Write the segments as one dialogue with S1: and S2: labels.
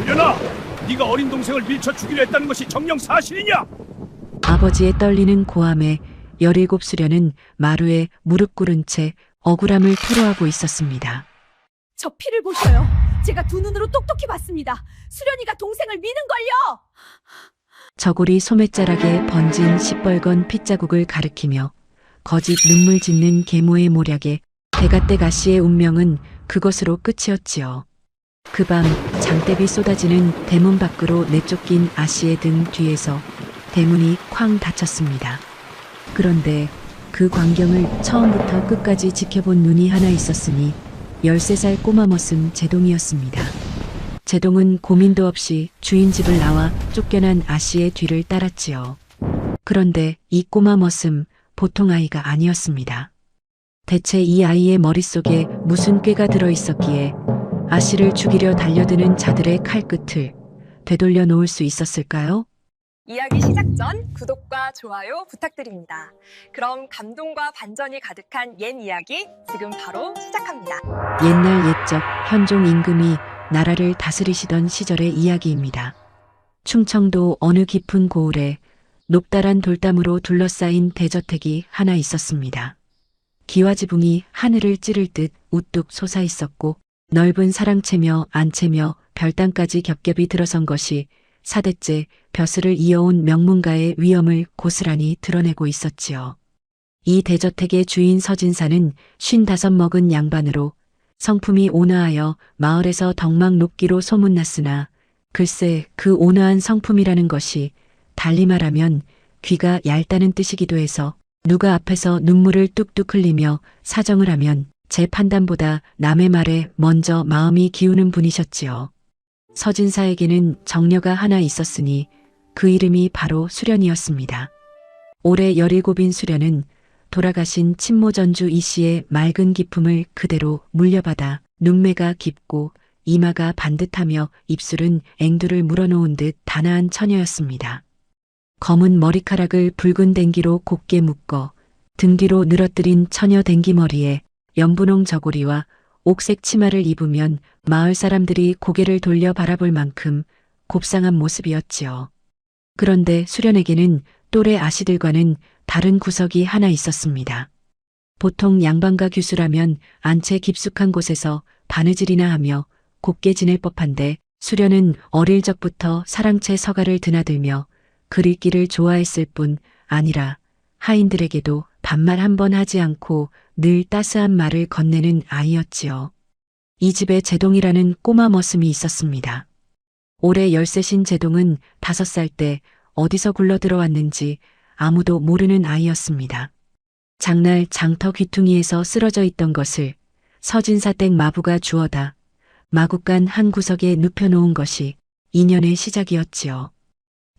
S1: 수련아, 네가 어린 동생을 밀쳐 죽이려 했다는 것이 정녕 사실이냐?
S2: 아버지의 떨리는 고함에 17 수련은 마루에 무릎 꿇은 채 억울함을 토로하고 있었습니다.
S3: 저 피를 보셔요. 제가 두 눈으로 똑똑히 봤습니다. 수련이가 동생을 미는걸요.
S2: 저고리 소매자락에 번진 시뻘건 핏자국을 가리키며 거짓 눈물 짓는 계모의 모략에 대가댁 아씨의 운명은 그것으로 끝이었지요. 그 밤 장대비 쏟아지는 대문 밖으로 내쫓긴 아씨의 등 뒤에서 대문이 쾅 닫혔습니다. 그런데 그 광경을 처음부터 끝까지 지켜본 눈이 하나 있었으니 13살 꼬마 머슴 제동이었습니다. 제동은 고민도 없이 주인 집을 나와 쫓겨난 아씨의 뒤를 따랐지요. 그런데 이 꼬마 머슴 보통 아이가 아니었습니다. 대체 이 아이의 머릿속에 무슨 꾀가 들어있었기에 아씨를 죽이려 달려드는 자들의 칼끝을 되돌려 놓을 수 있었을까요?
S4: 이야기 시작 전 구독과 좋아요 부탁드립니다. 그럼 감동과 반전이 가득한 옛 이야기 지금 바로 시작합니다.
S2: 옛날 옛적 현종 임금이 나라를 다스리시던 시절의 이야기입니다. 충청도 어느 깊은 고을에 높다란 돌담으로 둘러싸인 대저택이 하나 있었습니다. 기와지붕이 하늘을 찌를 듯 우뚝 솟아 있었고 넓은 사랑채며 안채며 별당까지 겹겹이 들어선 것이 4대째 벼슬을 이어온 명문가의 위엄을 고스란히 드러내고 있었지요. 이 대저택의 주인 서진사는 55 먹은 양반으로 성품이 온화하여 마을에서 덕망 높기로 소문났으나 글쎄 그 온화한 성품이라는 것이 달리 말하면 귀가 얇다는 뜻이기도 해서 누가 앞에서 눈물을 뚝뚝 흘리며 사정을 하면 제 판단보다 남의 말에 먼저 마음이 기우는 분이셨지요. 서진사에게는 정녀가 하나 있었으니 그 이름이 바로 수련이었습니다. 올해 17인 수련은 돌아가신 친모전주 이씨의 맑은 기품을 그대로 물려받아 눈매가 깊고 이마가 반듯하며 입술은 앵두를 물어놓은 듯 단아한 처녀였습니다. 검은 머리카락을 붉은 댕기로 곱게 묶어 등 뒤로 늘어뜨린 처녀 댕기머리에 연분홍 저고리와 옥색 치마를 입으면 마을 사람들이 고개를 돌려 바라볼 만큼 곱상한 모습이었지요. 그런데 수련에게는 또래 아씨들과는 다른 구석이 하나 있었습니다. 보통 양반과 규수라면 안채 깊숙한 곳에서 바느질이나 하며 곱게 지낼 법한데 수련은 어릴 적부터 사랑채 서가를 드나들며 글 읽기를 좋아했을 뿐 아니라 하인들에게도 반말 한 번 하지 않고 늘 따스한 말을 건네는 아이였지요. 이 집에 제동이라는 꼬마 머슴이 있었습니다. 올해 13신 제동은 5살 때 어디서 굴러 들어왔는지 아무도 모르는 아이였습니다. 장날 장터 귀퉁이에서 쓰러져 있던 것을 서진사 댁 마부가 주워다 마구간 한 구석에 눕혀놓은 것이 인연의 시작이었지요.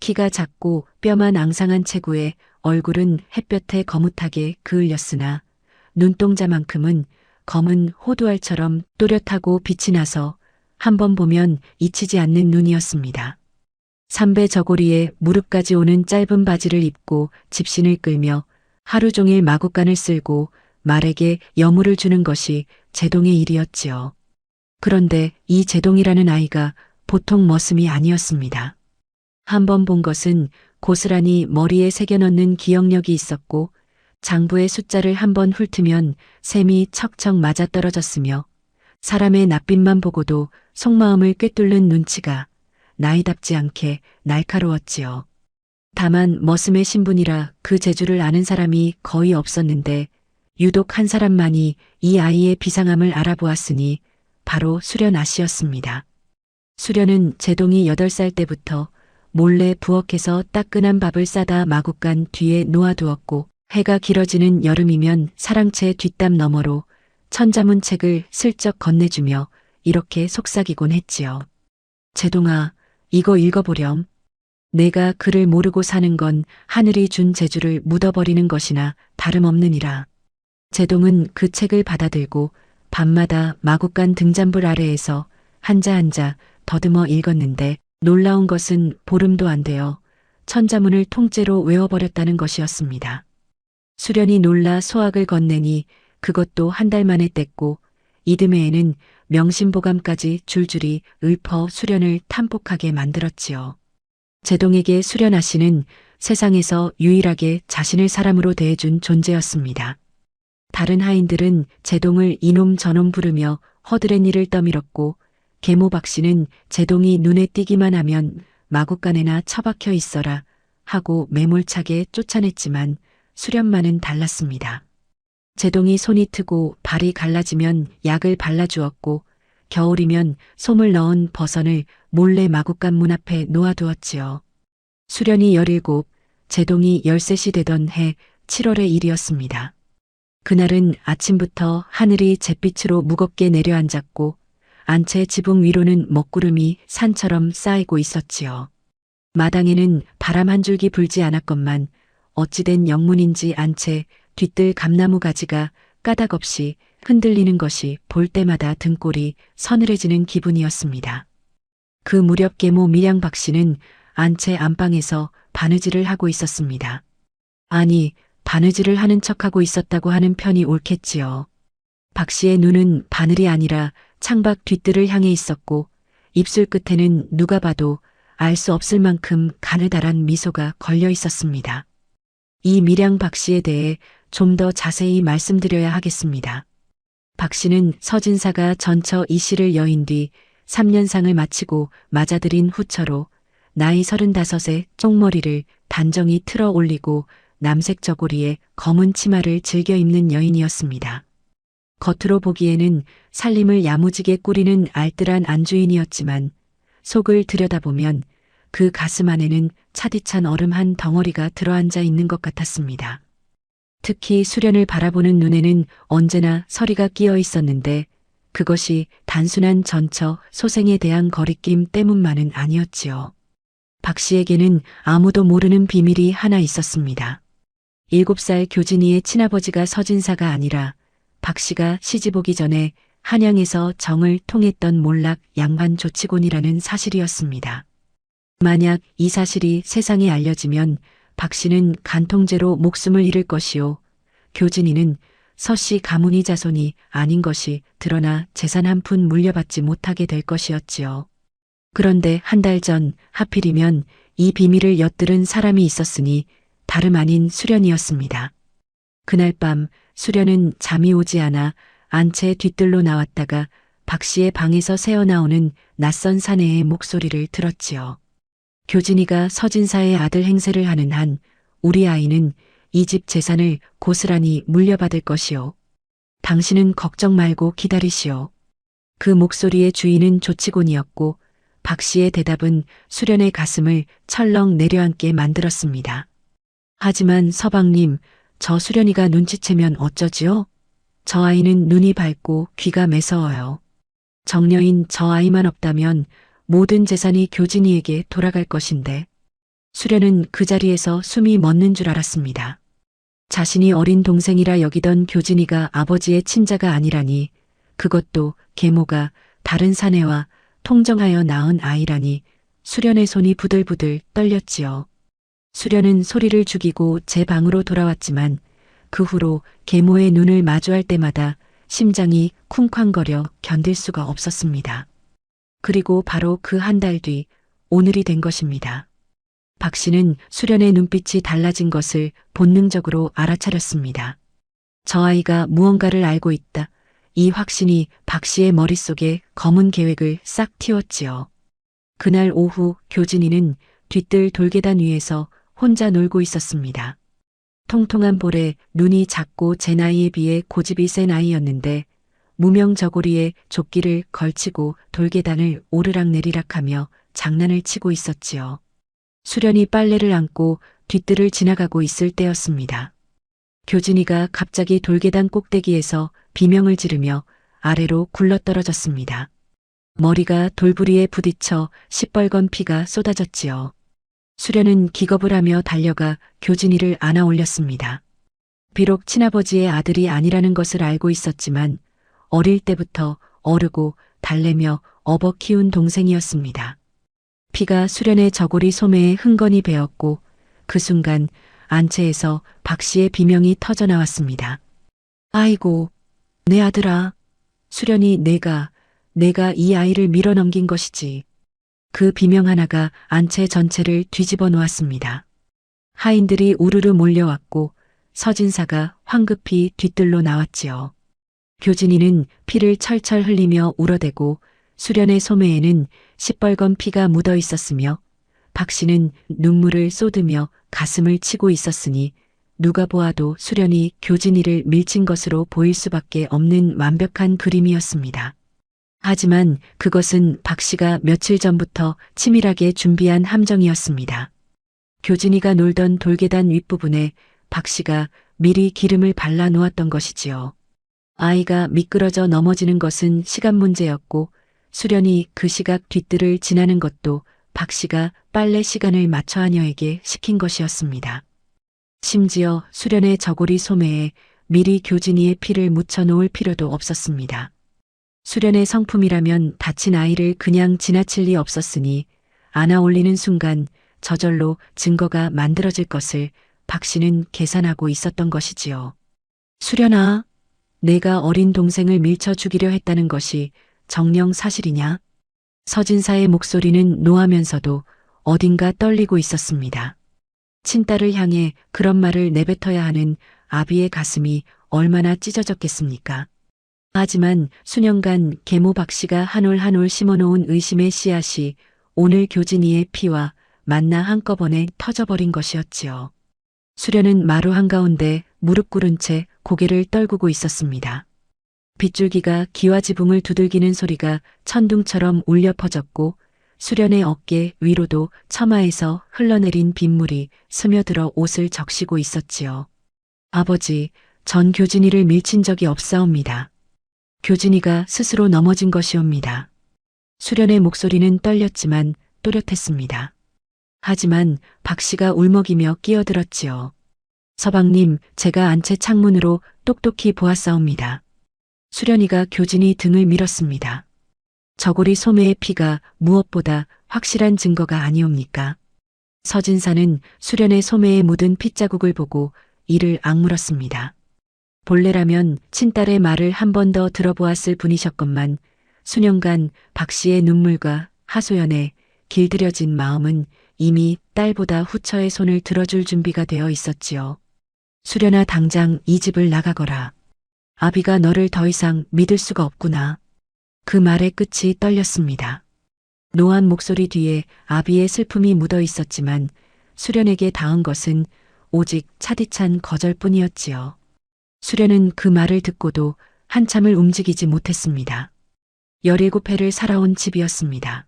S2: 키가 작고 뼈만 앙상한 체구에 얼굴은 햇볕에 거뭇하게 그을렸으나 눈동자만큼은 검은 호두알처럼 또렷하고 빛이 나서 한 번 보면 잊히지 않는 눈이었습니다. 삼배 저고리에 무릎까지 오는 짧은 바지를 입고 집신을 끌며 하루 종일 마구간을 쓸고 말에게 여물을 주는 것이 제동의 일이었지요. 그런데 이 제동이라는 아이가 보통 머슴이 아니었습니다. 한 번 본 것은 고스란히 머리에 새겨 넣는 기억력이 있었고 장부의 숫자를 한 번 훑으면 셈이 척척 맞아떨어졌으며 사람의 낯빛만 보고도 속마음을 꿰뚫는 눈치가 나이답지 않게 날카로웠지요. 다만 머슴의 신분이라 그 재주를 아는 사람이 거의 없었는데 유독 한 사람만이 이 아이의 비상함을 알아보았으니 바로 수련 아씨였습니다. 수련은 제동이 8살 때부터 몰래 부엌에서 따끈한 밥을 싸다 마구간 뒤에 놓아두었고 해가 길어지는 여름이면 사랑채 뒷담 너머로 천자문책을 슬쩍 건네주며 이렇게 속삭이곤 했지요. 제동아, 이거 읽어보렴. 내가 글을 모르고 사는 건 하늘이 준 재주를 묻어버리는 것이나 다름없느니라. 제동은 그 책을 받아들고 밤마다 마구간 등잔불 아래에서 한자 한자 더듬어 읽었는데 놀라운 것은 보름도 안 되어 천자문을 통째로 외워버렸다는 것이었습니다. 수련이 놀라 소학을 건네니 그것도 한 달 만에 뗐고 이듬해에는 명심보감까지 줄줄이 읊어 수련을 탄폭하게 만들었지요. 제동에게 수련아 씨는 세상에서 유일하게 자신을 사람으로 대해준 존재였습니다. 다른 하인들은 제동을 이놈 저놈 부르며 허드렛 일을 떠밀었고 계모 박 씨는 제동이 눈에 띄기만 하면 마구간에나 처박혀 있어라 하고 매몰차게 쫓아냈지만 수련만은 달랐습니다. 제동이 손이 트고 발이 갈라지면 약을 발라주었고 겨울이면 솜을 넣은 버선을 몰래 마구간 문 앞에 놓아두었지요. 수련이 17, 제동이 13시 되던 해 7월의 일이었습니다. 그날은 아침부터 하늘이 잿빛으로 무겁게 내려앉았고 안채 지붕 위로는 먹구름이 산처럼 쌓이고 있었지요. 마당에는 바람 한 줄기 불지 않았건만 어찌된 영문인지 안채 뒤뜰 감나무 가지가 까닭없이 흔들리는 것이 볼 때마다 등골이 서늘해지는 기분이었습니다. 그 무렵 계모 밀양 박 씨는 안채 안방에서 바느질을 하고 있었습니다. 아니, 바느질을 하는 척하고 있었다고 하는 편이 옳겠지요. 박 씨의 눈은 바늘이 아니라 창밖 뒤뜰을 향해 있었고 입술 끝에는 누가 봐도 알 수 없을 만큼 가느다란 미소가 걸려 있었습니다. 이 밀양 박 씨에 대해 좀 더 자세히 말씀드려야 하겠습니다. 박 씨는 서진사가 전처 이 씨를 여인 뒤 3년상을 마치고 맞아들인 후처로 나이 35에 쪽머리를 단정히 틀어 올리고 남색 저고리에 검은 치마를 즐겨 입는 여인이었습니다. 겉으로 보기에는 살림을 야무지게 꾸리는 알뜰한 안주인이었지만 속을 들여다보면 그 가슴 안에는 차디찬 얼음 한 덩어리가 들어앉아 있는 것 같았습니다. 특히 수련을 바라보는 눈에는 언제나 서리가 끼어 있었는데 그것이 단순한 전처 소생에 대한 거리낌 때문만은 아니었지요. 박 씨에게는 아무도 모르는 비밀이 하나 있었습니다. 7살 교진이의 친아버지가 서진사가 아니라 박 씨가 시집 오기 전에 한양에서 정을 통했던 몰락 양반 조치곤이라는 사실이었습니다. 만약 이 사실이 세상에 알려지면 박 씨는 간통죄로 목숨을 잃을 것이요. 교진이는 서씨 가문이 자손이 아닌 것이 드러나 재산 한 푼 물려받지 못하게 될 것이었지요. 그런데 한 달 전 하필이면 이 비밀을 엿들은 사람이 있었으니 다름 아닌 수련이었습니다. 그날 밤 수련은 잠이 오지 않아 안채 뒤뜰로 나왔다가 박 씨의 방에서 새어나오는 낯선 사내의 목소리를 들었지요. 교진이가 서진사의 아들 행세를 하는 한 우리 아이는 이 집 재산을 고스란히 물려받을 것이요. 당신은 걱정 말고 기다리시오. 그 목소리의 주인은 조치곤이었고 박 씨의 대답은 수련의 가슴을 철렁 내려앉게 만들었습니다. 하지만 서방님, 저 수련이가 눈치채면 어쩌지요? 저 아이는 눈이 밝고 귀가 매서워요. 정녀인 저 아이만 없다면 모든 재산이 교진이에게 돌아갈 것인데. 수련은 그 자리에서 숨이 멎는 줄 알았습니다. 자신이 어린 동생이라 여기던 교진이가 아버지의 친자가 아니라니, 그것도 계모가 다른 사내와 통정하여 낳은 아이라니 수련의 손이 부들부들 떨렸지요. 수련은 소리를 죽이고 제 방으로 돌아왔지만 그 후로 계모의 눈을 마주할 때마다 심장이 쿵쾅거려 견딜 수가 없었습니다. 그리고 바로 그 한 달 뒤 오늘이 된 것입니다. 박 씨는 수련의 눈빛이 달라진 것을 본능적으로 알아차렸습니다. 저 아이가 무언가를 알고 있다. 이 확신이 박 씨의 머릿속에 검은 계획을 싹 틔웠지요. 그날 오후 교진이는 뒤뜰 돌계단 위에서 혼자 놀고 있었습니다. 통통한 볼에 눈이 작고 제 나이에 비해 고집이 센 아이였는데 무명 저고리에 조끼를 걸치고 돌계단을 오르락내리락하며 장난을 치고 있었지요. 수련이 빨래를 안고 뒤뜰을 지나가고 있을 때였습니다. 교진이가 갑자기 돌계단 꼭대기에서 비명을 지르며 아래로 굴러떨어졌습니다. 머리가 돌부리에 부딪혀 시뻘건 피가 쏟아졌지요. 수련은 기겁을 하며 달려가 교진이를 안아 올렸습니다. 비록 친아버지의 아들이 아니라는 것을 알고 있었지만 어릴 때부터 어르고 달래며 업어 키운 동생이었습니다. 피가 수련의 저고리 소매에 흥건히 배었고 그 순간 안채에서 박 씨의 비명이 터져 나왔습니다. 아이고, 내 아들아. 수련이 내가 내가 이 아이를 밀어넘긴 것이지. 그 비명 하나가 안채 전체를 뒤집어 놓았습니다. 하인들이 우르르 몰려왔고 서진사가 황급히 뒤뜰로 나왔지요. 교진이는 피를 철철 흘리며 울어대고 수련의 소매에는 시뻘건 피가 묻어 있었으며 박 씨는 눈물을 쏟으며 가슴을 치고 있었으니 누가 보아도 수련이 교진이를 밀친 것으로 보일 수밖에 없는 완벽한 그림이었습니다. 하지만 그것은 박 씨가 며칠 전부터 치밀하게 준비한 함정이었습니다. 교진이가 놀던 돌계단 윗부분에 박 씨가 미리 기름을 발라 놓았던 것이지요. 아이가 미끄러져 넘어지는 것은 시간 문제였고 수련이 그 시각 뒤뜰을 지나는 것도 박 씨가 빨래 시간을 맞춰 하녀에게 시킨 것이었습니다. 심지어 수련의 저고리 소매에 미리 교진이의 피를 묻혀 놓을 필요도 없었습니다. 수련의 성품이라면 다친 아이를 그냥 지나칠 리 없었으니 안아 올리는 순간 저절로 증거가 만들어질 것을 박 씨는 계산하고 있었던 것이지요. 수련아, 내가 어린 동생을 밀쳐 죽이려 했다는 것이 정녕 사실이냐? 서진사의 목소리는 노하면서도 어딘가 떨리고 있었습니다. 친딸을 향해 그런 말을 내뱉어야 하는 아비의 가슴이 얼마나 찢어졌겠습니까? 하지만 수년간 계모 박 씨가 한 올 한 올 심어놓은 의심의 씨앗이 오늘 교진이의 피와 만나 한꺼번에 터져버린 것이었지요. 수련은 마루 한가운데 무릎 꿇은 채 고개를 떨구고 있었습니다. 빗줄기가 기와 지붕을 두들기는 소리가 천둥처럼 울려 퍼졌고 수련의 어깨 위로도 처마에서 흘러내린 빗물이 스며들어 옷을 적시고 있었지요. 아버지, 전 교진이를 밀친 적이 없사옵니다. 교진이가 스스로 넘어진 것이옵니다. 수련의 목소리는 떨렸지만 또렷했습니다. 하지만 박 씨가 울먹이며 끼어들었지요. 서방님, 제가 안채 창문으로 똑똑히 보았사옵니다. 수련이가 교진이 등을 밀었습니다. 저고리 소매의 피가 무엇보다 확실한 증거가 아니옵니까? 서진사는 수련의 소매에 묻은 핏자국을 보고 이를 악물었습니다. 본래라면 친딸의 말을 한 번 더 들어보았을 분이셨건만 수년간 박 씨의 눈물과 하소연에 길들여진 마음은 이미 딸보다 후처의 손을 들어줄 준비가 되어 있었지요. 수련아, 당장 이 집을 나가거라. 아비가 너를 더 이상 믿을 수가 없구나. 그 말의 끝이 떨렸습니다. 노한 목소리 뒤에 아비의 슬픔이 묻어 있었지만 수련에게 닿은 것은 오직 차디찬 거절뿐이었지요. 수련은 그 말을 듣고도 한참을 움직이지 못했습니다. 17회를 살아온 집이었습니다.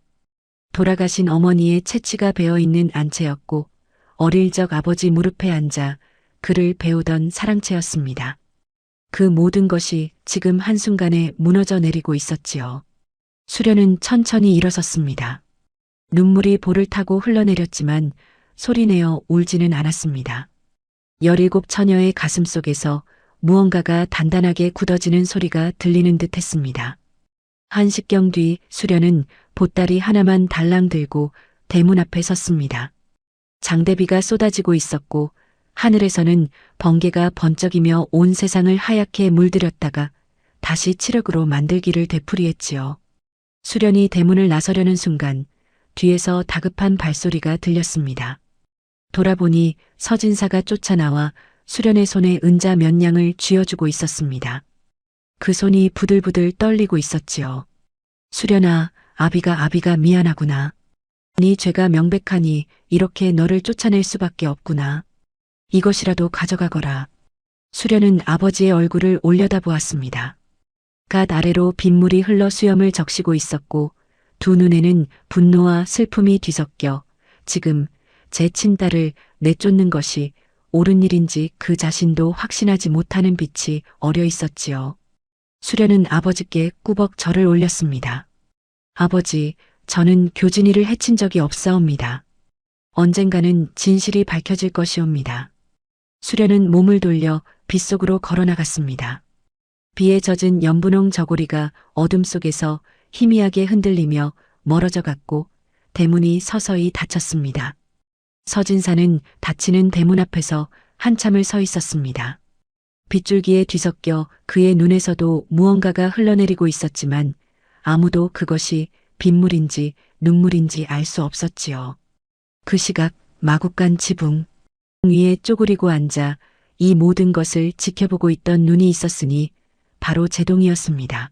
S2: 돌아가신 어머니의 채취가 배어있는 안채였고 어릴 적 아버지 무릎에 앉아 그를 배우던 사랑채였습니다. 그 모든 것이 지금 한순간에 무너져 내리고 있었지요. 수련은 천천히 일어섰습니다. 눈물이 볼을 타고 흘러내렸지만 소리내어 울지는 않았습니다. 17 처녀의 가슴 속에서 무언가가 단단하게 굳어지는 소리가 들리는 듯 했습니다. 한식경 뒤 수련은 보따리 하나만 달랑 들고 대문 앞에 섰습니다. 장대비가 쏟아지고 있었고 하늘에서는 번개가 번쩍이며 온 세상을 하얗게 물들였다가 다시 칠흑으로 만들기를 되풀이했지요. 수련이 대문을 나서려는 순간 뒤에서 다급한 발소리가 들렸습니다. 돌아보니 서진사가 쫓아나와 수련의 손에 은자 몇 냥을 쥐어주고 있었습니다. 그 손이 부들부들 떨리고 있었지요. 수련아, 아비가 미안하구나. 네 죄가 명백하니 이렇게 너를 쫓아낼 수밖에 없구나. 이것이라도 가져가거라. 수련은 아버지의 얼굴을 올려다보았습니다. 갓 아래로 빗물이 흘러 수염을 적시고 있었고 두 눈에는 분노와 슬픔이 뒤섞여 지금 제 친딸을 내쫓는 것이 옳은 일인지 그 자신도 확신하지 못하는 빛이 어려 있었지요. 수련은 아버지께 꾸벅 절을 올렸습니다. 아버지, 저는 교진이를 해친 적이 없사옵니다. 언젠가는 진실이 밝혀질 것이옵니다. 수련은 몸을 돌려 빗속으로 걸어나갔습니다. 비에 젖은 연분홍 저고리가 어둠 속에서 희미하게 흔들리며 멀어져 갔고 대문이 서서히 닫혔습니다. 서진사는 닫히는 대문 앞에서 한참을 서 있었습니다. 빗줄기에 뒤섞여 그의 눈에서도 무언가가 흘러내리고 있었지만 아무도 그것이 빗물인지 눈물인지 알 수 없었지요. 그 시각 마구간 지붕 위에 쪼그리고 앉아 이 모든 것을 지켜보고 있던 눈이 있었으니 바로 제동이었습니다.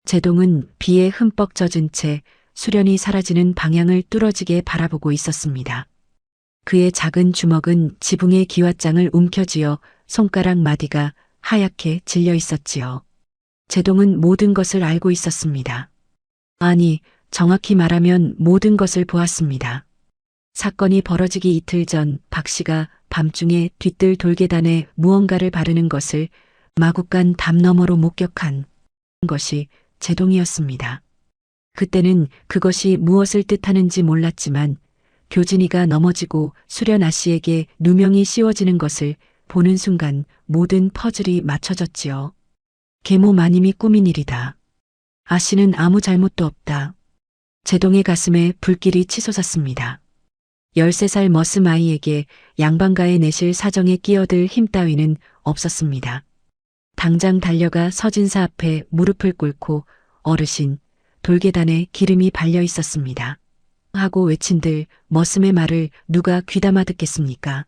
S2: 제동은 비에 흠뻑 젖은 채 수련이 사라지는 방향을 뚫어지게 바라보고 있었습니다. 그의 작은 주먹은 지붕의 기왓장을 움켜쥐어 손가락 마디가 하얗게 질려 있었지요. 제동은 모든 것을 알고 있었습니다. 아니, 정확히 말하면 모든 것을 보았습니다. 사건이 벌어지기 이틀 전 박 씨가 밤중에 뒤뜰 돌계단에 무언가를 바르는 것을 마구간 담 너머로 목격한 것이 제동이었습니다. 그때는 그것이 무엇을 뜻하는지 몰랐지만 교진이가 넘어지고 수련 아씨에게 누명이 씌워지는 것을 보는 순간 모든 퍼즐이 맞춰졌지요. 계모 마님이 꾸민 일이다. 아씨는 아무 잘못도 없다. 제동의 가슴에 불길이 치솟았습니다. 13살 머슴 아이에게 양반가에 내실 사정에 끼어들 힘 따위는 없었습니다. 당장 달려가 서진사 앞에 무릎을 꿇고 어르신, 돌계단에 기름이 발려 있었습니다. 하고 외친들 머슴의 말을 누가 귀담아 듣겠습니까?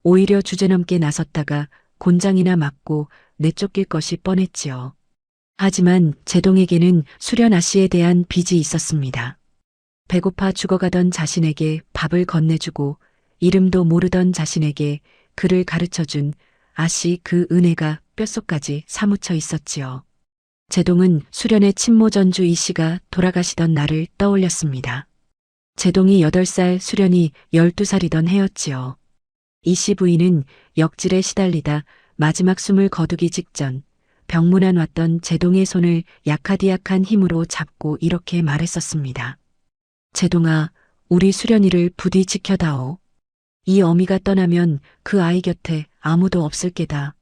S2: 오히려 주제넘게 나섰다가 곤장이나 맞고 내쫓길 것이 뻔했지요. 하지만 제동에게는 수련 아씨에 대한 빚이 있었습니다. 배고파 죽어가던 자신에게 밥을 건네주고 이름도 모르던 자신에게 글을 가르쳐준 아씨 그 은혜가 뼛속까지 사무쳐 있었지요. 제동은 수련의 친모 전주 이 씨가 돌아가시던 날을 떠올렸습니다. 제동이 8살, 수련이 12살이던 해였지요. 이 씨 부인은 역질에 시달리다 마지막 숨을 거두기 직전 병문안 왔던 제동의 손을 약하디약한 힘으로 잡고 이렇게 말했었습니다. 제동아, 우리 수련이를 부디 지켜다오. 이 어미가 떠나면 그 아이 곁에 아무도 없을 게다.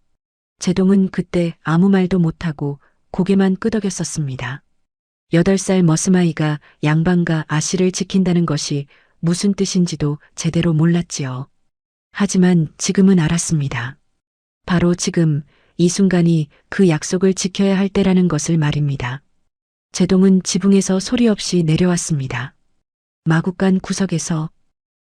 S2: 제동은 그때 아무 말도 못하고 고개만 끄덕였었습니다. 8살 머슴아이가 양반과 아씨를 지킨다는 것이 무슨 뜻인지도 제대로 몰랐지요. 하지만 지금은 알았습니다. 바로 지금 이 순간이 그 약속을 지켜야 할 때라는 것을 말입니다. 제동은 지붕에서 소리 없이 내려왔습니다. 마구간 구석에서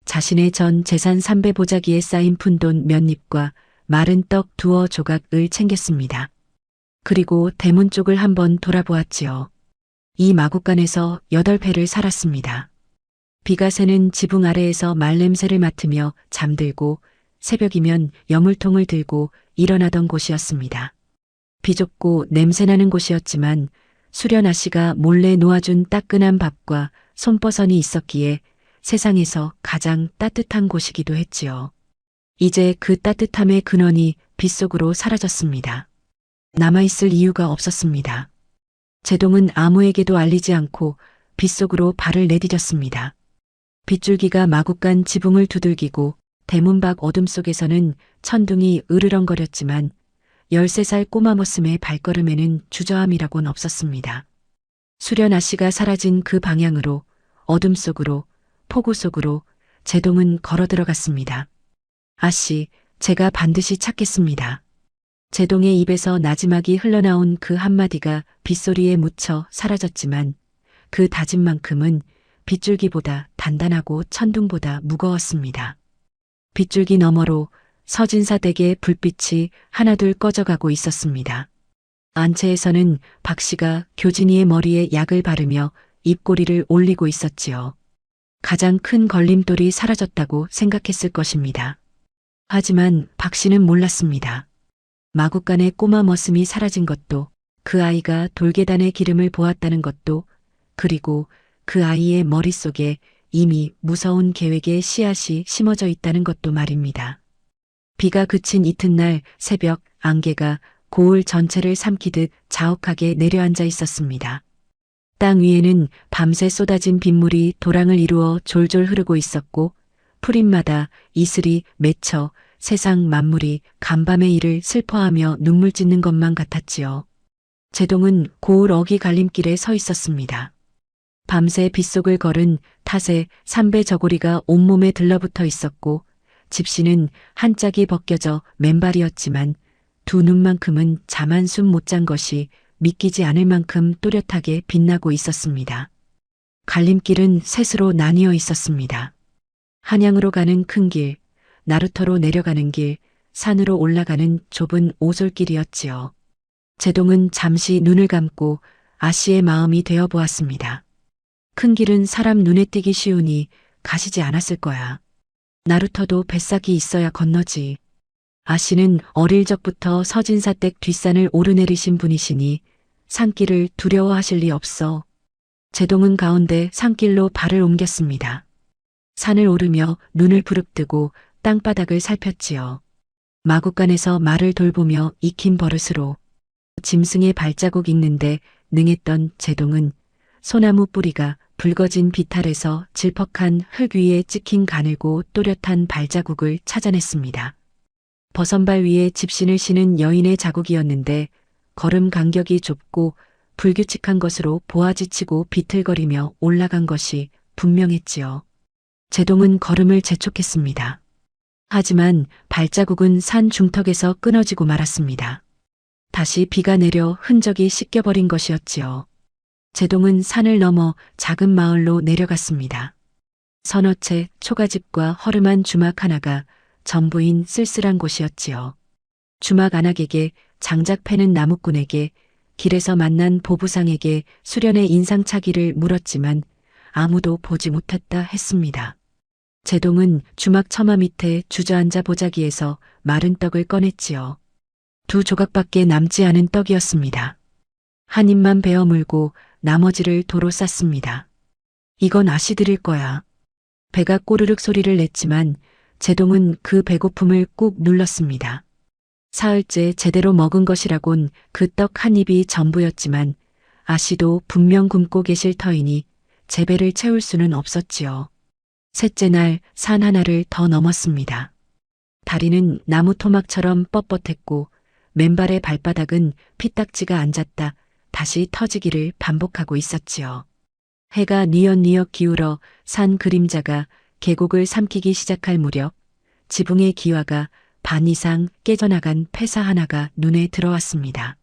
S2: 자신의 전 재산 3배 보자기에 쌓인 푼돈 몇 입과 마른 떡 2어 조각을 챙겼습니다. 그리고 대문 쪽을 한번 돌아보았지요. 이 마구간에서 8회를 살았습니다. 비가 새는 지붕 아래에서 말냄새를 맡으며 잠들고 새벽이면 여물통을 들고 일어나던 곳이었습니다. 비좁고 냄새나는 곳이었지만 수련 아씨가 몰래 놓아준 따끈한 밥과 손버선이 있었기에 세상에서 가장 따뜻한 곳이기도 했지요. 이제 그 따뜻함의 근원이 빗속으로 사라졌습니다. 남아있을 이유가 없었습니다. 제동은 아무에게도 알리지 않고 빗속으로 발을 내디뎠습니다. 빗줄기가 마구간 지붕을 두들기고 대문 밖 어둠 속에서는 천둥이 으르렁거렸지만 13살 꼬마 머슴의 발걸음에는 주저함이라곤 없었습니다. 수련 아씨가 사라진 그 방향으로 어둠 속으로 폭우 속으로 제동은 걸어 들어갔습니다. 아씨, 제가 반드시 찾겠습니다. 제동의 입에서 나지막이 흘러나온 그 한마디가 빗소리에 묻혀 사라졌지만 그 다짐만큼은 빗줄기보다 단단하고 천둥보다 무거웠습니다. 빗줄기 너머로 서진사 댁의 불빛이 하나둘 꺼져가고 있었습니다. 안채에서는 박 씨가 교진이의 머리에 약을 바르며 입꼬리를 올리고 있었지요. 가장 큰 걸림돌이 사라졌다고 생각했을 것입니다. 하지만 박 씨는 몰랐습니다. 마구간의 꼬마 머슴이 사라진 것도, 그 아이가 돌계단의 기름을 보았다는 것도, 그리고 그 아이의 머릿속에 이미 무서운 계획의 씨앗이 심어져 있다는 것도 말입니다. 비가 그친 이튿날 새벽 안개가 고을 전체를 삼키듯 자욱하게 내려앉아 있었습니다. 땅 위에는 밤새 쏟아진 빗물이 도랑을 이루어 졸졸 흐르고 있었고 풀잎마다 이슬이 맺혀 세상 만물이 간밤의 일을 슬퍼하며 눈물 짓는 것만 같았지요. 제동은 고을 어기 갈림길에 서 있었습니다. 밤새 빗속을 걸은 탓에 삼배 저고리가 온몸에 들러붙어 있었고 집시는 한 짝이 벗겨져 맨발이었지만 두 눈만큼은 잠 한숨 못 잔 것이 믿기지 않을 만큼 또렷하게 빛나고 있었습니다. 갈림길은 셋으로 나뉘어 있었습니다. 한양으로 가는 큰 길, 나루터로 내려가는 길, 산으로 올라가는 좁은 오솔길이었지요. 제동은 잠시 눈을 감고 아씨의 마음이 되어 보았습니다. 큰 길은 사람 눈에 띄기 쉬우니 가시지 않았을 거야. 나루터도 뱃삭이 있어야 건너지. 아씨는 어릴 적부터 서진사댁 뒷산을 오르내리신 분이시니 산길을 두려워하실 리 없어. 제동은 가운데 산길로 발을 옮겼습니다. 산을 오르며 눈을 부릅뜨고 땅바닥을 살폈지요. 마구간에서 말을 돌보며 익힌 버릇으로 짐승의 발자국 읽는데 능했던 제동은 소나무 뿌리가 붉어진 비탈에서 질퍽한 흙 위에 찍힌 가늘고 또렷한 발자국을 찾아냈습니다. 버선발 위에 집신을 신은 여인의 자국이었는데 걸음 간격이 좁고 불규칙한 것으로 보아지치고 비틀거리며 올라간 것이 분명했지요. 제동은 걸음을 재촉했습니다. 하지만 발자국은 산 중턱에서 끊어지고 말았습니다. 다시 비가 내려 흔적이 씻겨버린 것이었지요. 제동은 산을 넘어 작은 마을로 내려갔습니다. 서너 채 초가집과 허름한 주막 하나가 전부인 쓸쓸한 곳이었지요. 주막 안악에게 장작 패는 나무꾼에게 길에서 만난 보부상에게 수련의 인상차기를 물었지만 아무도 보지 못했다 했습니다. 제동은 주막 처마 밑에 주저앉아 보자기에서 마른 떡을 꺼냈지요. 2조각밖에 남지 않은 떡이었습니다. 한 입만 베어 물고 나머지를 도로 쌌습니다. 이건 아씨 드릴 거야. 배가 꼬르륵 소리를 냈지만 제동은 그 배고픔을 꾹 눌렀습니다. 사흘째 제대로 먹은 것이라곤 그 떡 한 입이 전부였지만 아씨도 분명 굶고 계실 터이니 제 배를 채울 수는 없었지요. 셋째 날 산 하나를 더 넘었습니다. 다리는 나무 토막처럼 뻣뻣했고 맨발의 발바닥은 피딱지가 앉았다 다시 터지기를 반복하고 있었지요. 해가 뉘엿뉘엿 기울어 산 그림자가 계곡을 삼키기 시작할 무렵 지붕의 기와가 반 이상 깨져나간 폐사 하나가 눈에 들어왔습니다.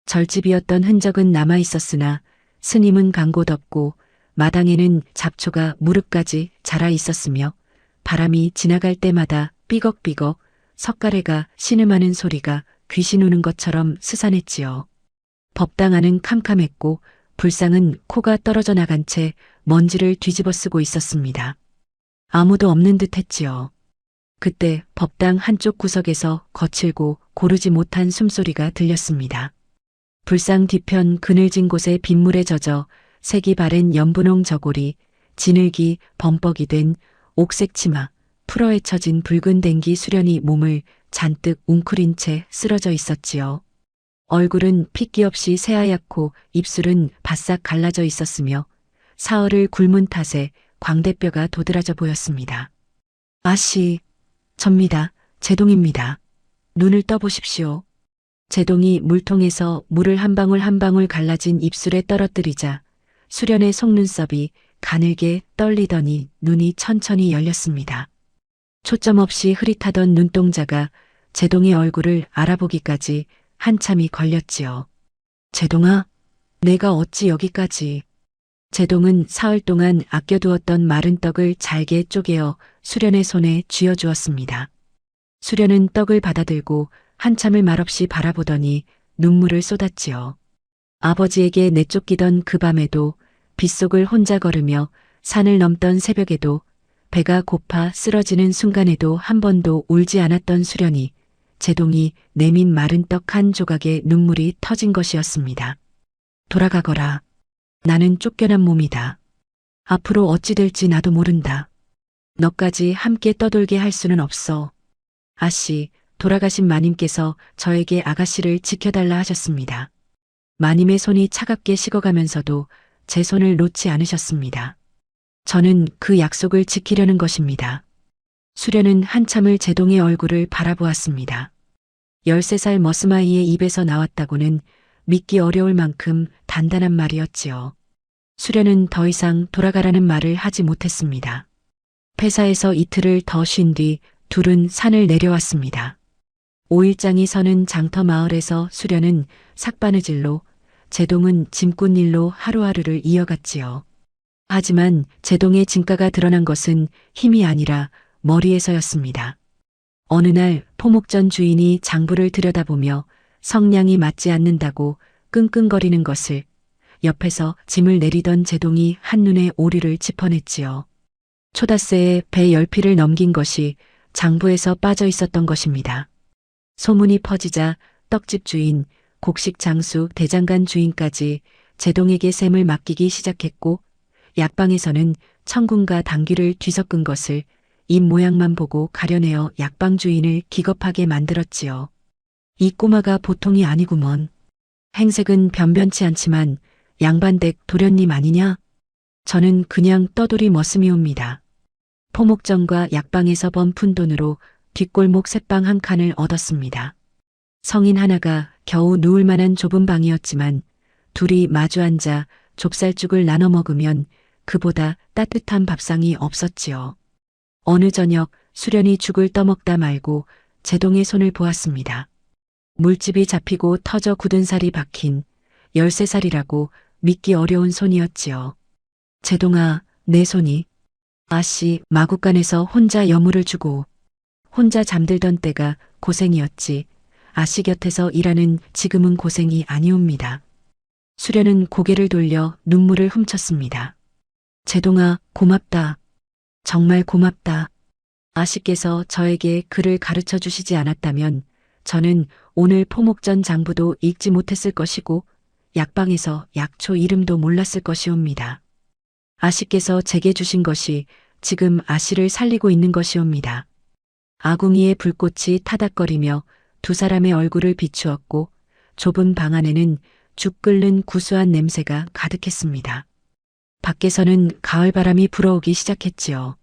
S2: 절집이었던 흔적은 남아 있었으나 스님은 간고덥고 마당에는 잡초가 무릎까지 자라 있었으며 바람이 지나갈 때마다 삐걱삐걱 석가래가 신음하는 소리가 귀신 우는 것처럼 스산했지요. 법당 안은 캄캄했고 불상은 코가 떨어져 나간 채 먼지를 뒤집어 쓰고 있었습니다. 아무도 없는 듯 했지요. 그때 법당 한쪽 구석에서 거칠고 고르지 못한 숨소리가 들렸습니다. 불상 뒤편 그늘진 곳에 빗물에 젖어 색이 바랜 연분홍 저고리, 진흙이 범벅이 된 옥색 치마, 풀어헤쳐진 붉은 댕기 수련이 몸을 잔뜩 웅크린 채 쓰러져 있었지요. 얼굴은 핏기 없이 새하얗고 입술은 바싹 갈라져 있었으며 사흘을 굶은 탓에 광대뼈가 도드라져 보였습니다. 아씨, 접니다. 제동입니다. 눈을 떠보십시오. 제동이 물통에서 물을 한 방울 한 방울 갈라진 입술에 떨어뜨리자 수련의 속눈썹이 가늘게 떨리더니 눈이 천천히 열렸습니다. 초점 없이 흐릿하던 눈동자가 제동의 얼굴을 알아보기까지 한참이 걸렸지요. 제동아, 내가 어찌 여기까지. 제동은 사흘 동안 아껴두었던 마른 떡을 잘게 쪼개어 수련의 손에 쥐어주었습니다. 수련은 떡을 받아들고 한참을 말없이 바라보더니 눈물을 쏟았지요. 아버지에게 내쫓기던 그 밤에도 빗속을 혼자 걸으며 산을 넘던 새벽에도 배가 고파 쓰러지는 순간에도 한 번도 울지 않았던 수련이 제동이 내민 마른 떡 한 조각에 눈물이 터진 것이었습니다. 돌아가거라. 나는 쫓겨난 몸이다. 앞으로 어찌 될지 나도 모른다. 너까지 함께 떠돌게 할 수는 없어. 아씨, 돌아가신 마님께서 저에게 아가씨를 지켜달라 하셨습니다. 마님의 손이 차갑게 식어가면서도 제 손을 놓지 않으셨습니다. 저는 그 약속을 지키려는 것입니다. 수련은 한참을 제동의 얼굴을 바라보았습니다. 13살 머스마이의 입에서 나왔다고는 믿기 어려울 만큼 단단한 말이었지요. 수련은 더 이상 돌아가라는 말을 하지 못했습니다. 폐사에서 이틀을 더 쉰 뒤 둘은 산을 내려왔습니다. 5일장이 서는 장터 마을에서 수련은 삭바느질로 제동은 짐꾼 일로 하루하루를 이어갔지요. 하지만 제동의 진가가 드러난 것은 힘이 아니라 머리에서였습니다. 어느 날 포목전 주인이 장부를 들여다보며 성량이 맞지 않는다고 끙끙거리는 것을 옆에서 짐을 내리던 제동이 한눈에 오류를 짚어냈지요. 초다새에 배 10피를 넘긴 것이 장부에서 빠져 있었던 것입니다. 소문이 퍼지자 떡집 주인, 곡식 장수, 대장간 주인까지 제동에게 셈을 맡기기 시작했고 약방에서는 청군과 당귀를 뒤섞은 것을 입 모양만 보고 가려내어 약방 주인을 기겁하게 만들었지요. 이 꼬마가 보통이 아니구먼. 행색은 변변치 않지만 양반댁 도련님 아니냐? 저는 그냥 떠돌이 머슴이옵니다. 포목전과 약방에서 번 푼돈으로 뒷골목 셋방 한 칸을 얻었습니다. 성인 하나가 겨우 누울 만한 좁은 방이었지만 둘이 마주 앉아 좁쌀죽을 나눠 먹으면 그보다 따뜻한 밥상이 없었지요. 어느 저녁 수련이 죽을 떠먹다 말고 제동의 손을 보았습니다. 물집이 잡히고 터져 굳은 살이 박힌 13살이라고 믿기 어려운 손이었지요. 제동아, 내 손이. 아씨, 마구간에서 혼자 여물을 주고 혼자 잠들던 때가 고생이었지. 아씨 곁에서 일하는 지금은 고생이 아니옵니다. 수련은 고개를 돌려 눈물을 훔쳤습니다. 제동아, 고맙다. 정말 고맙다. 아씨께서 저에게 글을 가르쳐 주시지 않았다면 저는 오늘 포목전 장부도 읽지 못했을 것이고 약방에서 약초 이름도 몰랐을 것이옵니다. 아씨께서 제게 주신 것이 지금 아씨를 살리고 있는 것이옵니다. 아궁이의 불꽃이 타닥거리며 두 사람의 얼굴을 비추었고 좁은 방 안에는 죽 끓는 구수한 냄새가 가득했습니다. 밖에서는 가을바람이 불어오기 시작했지요.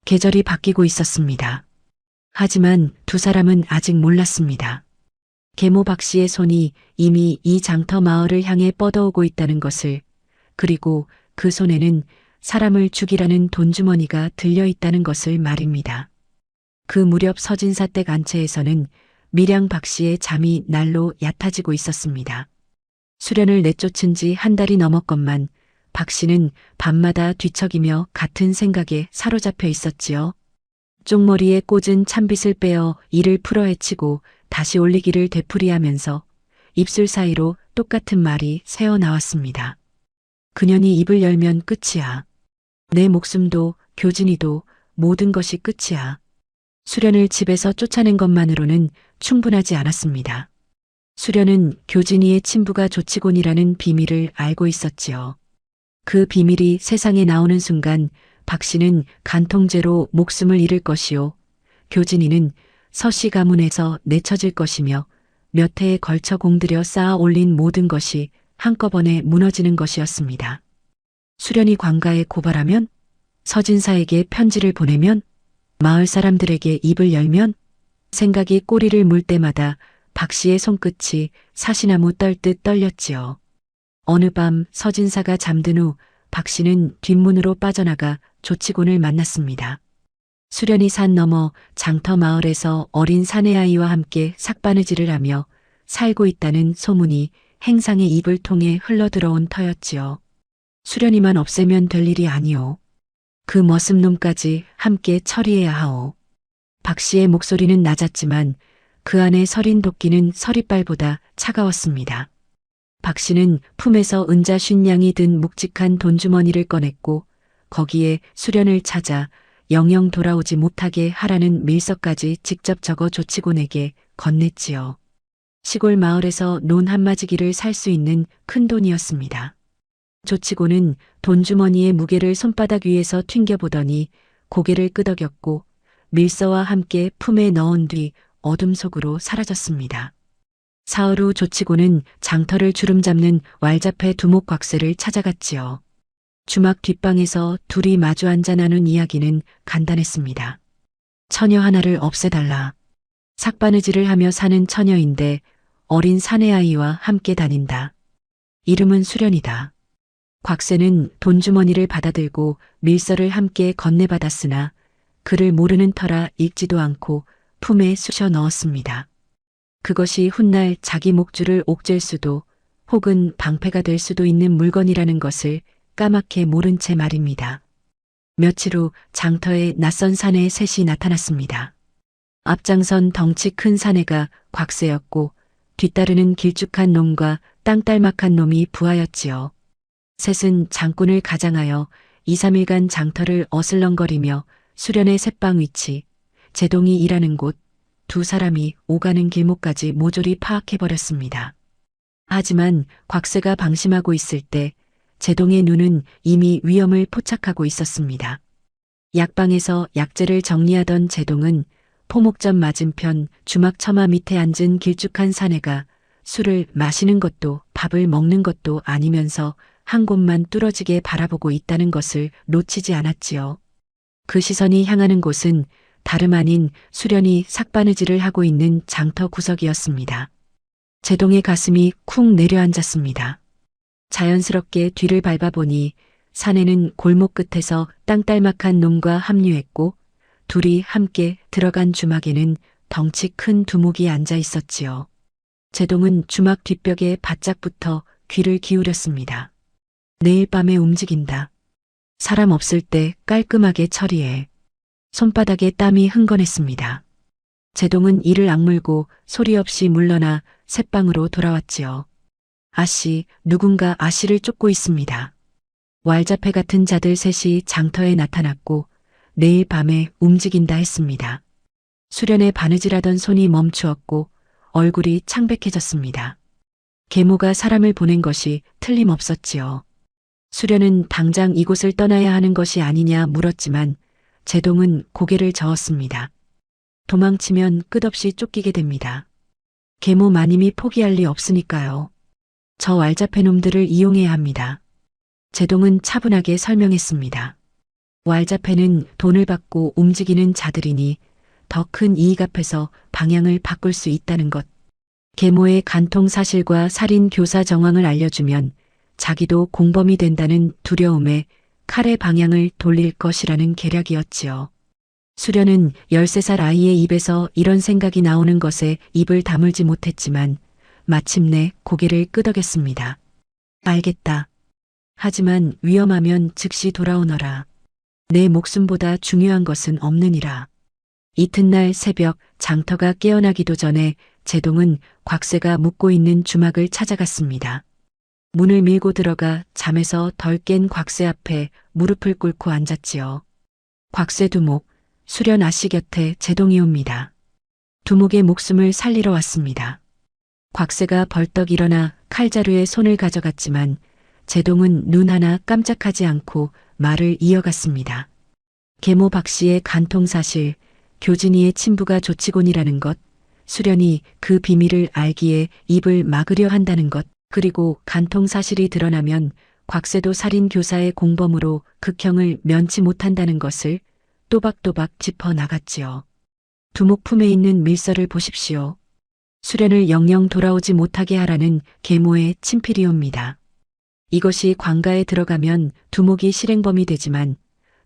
S2: 계절이 바뀌고 있었습니다. 하지만 두 사람은 아직 몰랐습니다. 계모 박씨의 손이 이미 이 장터 마을을 향해 뻗어오고 있다는 것을, 그리고 그 손에는 사람을 죽이라는 돈주머니가 들려 있다는 것을 말입니다. 그 무렵 서진사 댁 안채에서는 밀양 박씨의 잠이 날로 얕아지고 있었습니다. 수련을 내쫓은 지 한 달이 넘었건만 박씨는 밤마다 뒤척이며 같은 생각에 사로잡혀 있었지요. 쪽머리에 꽂은 찬빗을 빼어 이를 풀어헤치고 다시 올리기를 되풀이하면서 입술 사이로 똑같은 말이 새어나왔습니다. 그년이 입을 열면 끝이야. 내 목숨도 교진이도 모든 것이 끝이야. 수련을 집에서 쫓아낸 것만으로는 충분하지 않았습니다. 수련은 교진이의 친부가 조치곤이라는 비밀을 알고 있었지요. 그 비밀이 세상에 나오는 순간 박씨는 간통죄로 목숨을 잃을 것이요. 교진이는 서씨 가문에서 내쳐질 것이며 몇 해에 걸쳐 공들여 쌓아 올린 모든 것이 한꺼번에 무너지는 것이었습니다. 수련이 관가에 고발하면, 서진사에게 편지를 보내면, 마을 사람들에게 입을 열면, 생각이 꼬리를 물 때마다 박씨의 손끝이 사시나무 떨듯 떨렸지요. 어느 밤 서진사가 잠든 후 박씨는 뒷문으로 빠져나가 조치곤을 만났습니다. 수련이 산 너머 장터 마을에서 어린 사내아이와 함께 삭바느질을 하며 살고 있다는 소문이 행상의 입을 통해 흘러들어온 터였지요. 수련이만 없애면 될 일이 아니오. 그 머슴놈까지 함께 처리해야 하오. 박씨의 목소리는 낮았지만 그 안에 서린 도끼는 서리발보다 차가웠습니다. 박씨는 품에서 은자 50냥이 든 묵직한 돈주머니를 꺼냈고 거기에 수련을 찾아 영영 돌아오지 못하게 하라는 밀서까지 직접 적어 조치곤에게 건넸지요. 시골 마을에서 논 한마지기를 살 수 있는 큰 돈이었습니다. 조치곤은 돈주머니의 무게를 손바닥 위에서 튕겨보더니 고개를 끄덕였고 밀서와 함께 품에 넣은 뒤 어둠 속으로 사라졌습니다. 사흘 후 조치곤은 장터를 주름잡는 왈자패 두목곽새를 찾아갔지요. 주막 뒷방에서 둘이 마주 앉아 나눈 이야기는 간단했습니다. 처녀 하나를 없애달라. 삭바느질을 하며 사는 처녀인데 어린 사내아이와 함께 다닌다. 이름은 수련이다. 곽새는 돈주머니를 받아들고 밀서를 함께 건네받았으나 그를 모르는 터라 읽지도 않고 품에 쑤셔 넣었습니다. 그것이 훗날 자기 목줄을 옥죄일 수도 혹은 방패가 될 수도 있는 물건이라는 것을 까맣게 모른 채 말입니다. 며칠 후 장터에 낯선 사내의 셋이 나타났습니다. 앞장선 덩치 큰 사내가 곽새였고 뒤따르는 길쭉한 놈과 땅딸막한 놈이 부하였지요. 셋은 장군을 가장하여 2, 3일간 장터를 어슬렁거리며 수련의 셋방 위치, 제동이 일하는 곳, 두 사람이 오가는 길목까지 모조리 파악해버렸습니다. 하지만 곽새가 방심하고 있을 때 제동의 눈은 이미 위험을 포착하고 있었습니다. 약방에서 약재를 정리하던 제동은 포목점 맞은편 주막 처마 밑에 앉은 길쭉한 사내가 술을 마시는 것도 밥을 먹는 것도 아니면서 한 곳만 뚫어지게 바라보고 있다는 것을 놓치지 않았지요. 그 시선이 향하는 곳은 다름 아닌 수련이 삭바느질을 하고 있는 장터 구석이었습니다. 제동의 가슴이 쿵 내려앉았습니다. 자연스럽게 뒤를 밟아보니 사내는 골목 끝에서 땅딸막한 놈과 합류했고 둘이 함께 들어간 주막에는 덩치 큰 두목이 앉아 있었지요. 제동은 주막 뒷벽에 바짝 붙어 귀를 기울였습니다. 내일 밤에 움직인다. 사람 없을 때 깔끔하게 처리해. 손바닥에 땀이 흥건했습니다. 제동은 이를 악물고 소리 없이 물러나 셋방으로 돌아왔지요. 아씨, 누군가 아씨를 쫓고 있습니다. 왈자패 같은 자들 셋이 장터에 나타났고 내일 밤에 움직인다 했습니다. 수련에 바느질하던 손이 멈추었고 얼굴이 창백해졌습니다. 계모가 사람을 보낸 것이 틀림없었지요. 수련은 당장 이곳을 떠나야 하는 것이 아니냐 물었지만 제동은 고개를 저었습니다. 도망치면 끝없이 쫓기게 됩니다. 계모 마님이 포기할 리 없으니까요. 저 왈자패 놈들을 이용해야 합니다. 제동은 차분하게 설명했습니다. 왈자패는 돈을 받고 움직이는 자들이니 더 큰 이익 앞에서 방향을 바꿀 수 있다는 것. 계모의 간통 사실과 살인 교사 정황을 알려주면 자기도 공범이 된다는 두려움에 칼의 방향을 돌릴 것이라는 계략이었지요. 수련은 13살 아이의 입에서 이런 생각이 나오는 것에 입을 다물지 못했지만 마침내 고개를 끄덕였습니다. 알겠다. 하지만 위험하면 즉시 돌아오너라. 내 목숨보다 중요한 것은 없느니라. 이튿날 새벽 장터가 깨어나기도 전에 제동은 곽새가 묵고 있는 주막을 찾아갔습니다. 문을 밀고 들어가 잠에서 덜 깬 곽새 앞에 무릎을 꿇고 앉았지요. 곽새 두목, 수련 아씨 곁에 제동이 옵니다. 두목의 목숨을 살리러 왔습니다. 곽새가 벌떡 일어나 칼자루에 손을 가져갔지만 제동은 눈 하나 깜짝하지 않고 말을 이어갔습니다. 계모 박씨의 간통 사실, 교진이의 친부가 조치곤이라는 것, 수련이 그 비밀을 알기에 입을 막으려 한다는 것, 그리고 간통 사실이 드러나면 곽새도 살인 교사의 공범으로 극형을 면치 못한다는 것을 또박또박 짚어 나갔지요. 두목 품에 있는 밀서를 보십시오. 수련을 영영 돌아오지 못하게 하라는 계모의 친필이옵니다. 이것이 관가에 들어가면 두목이 실행범이 되지만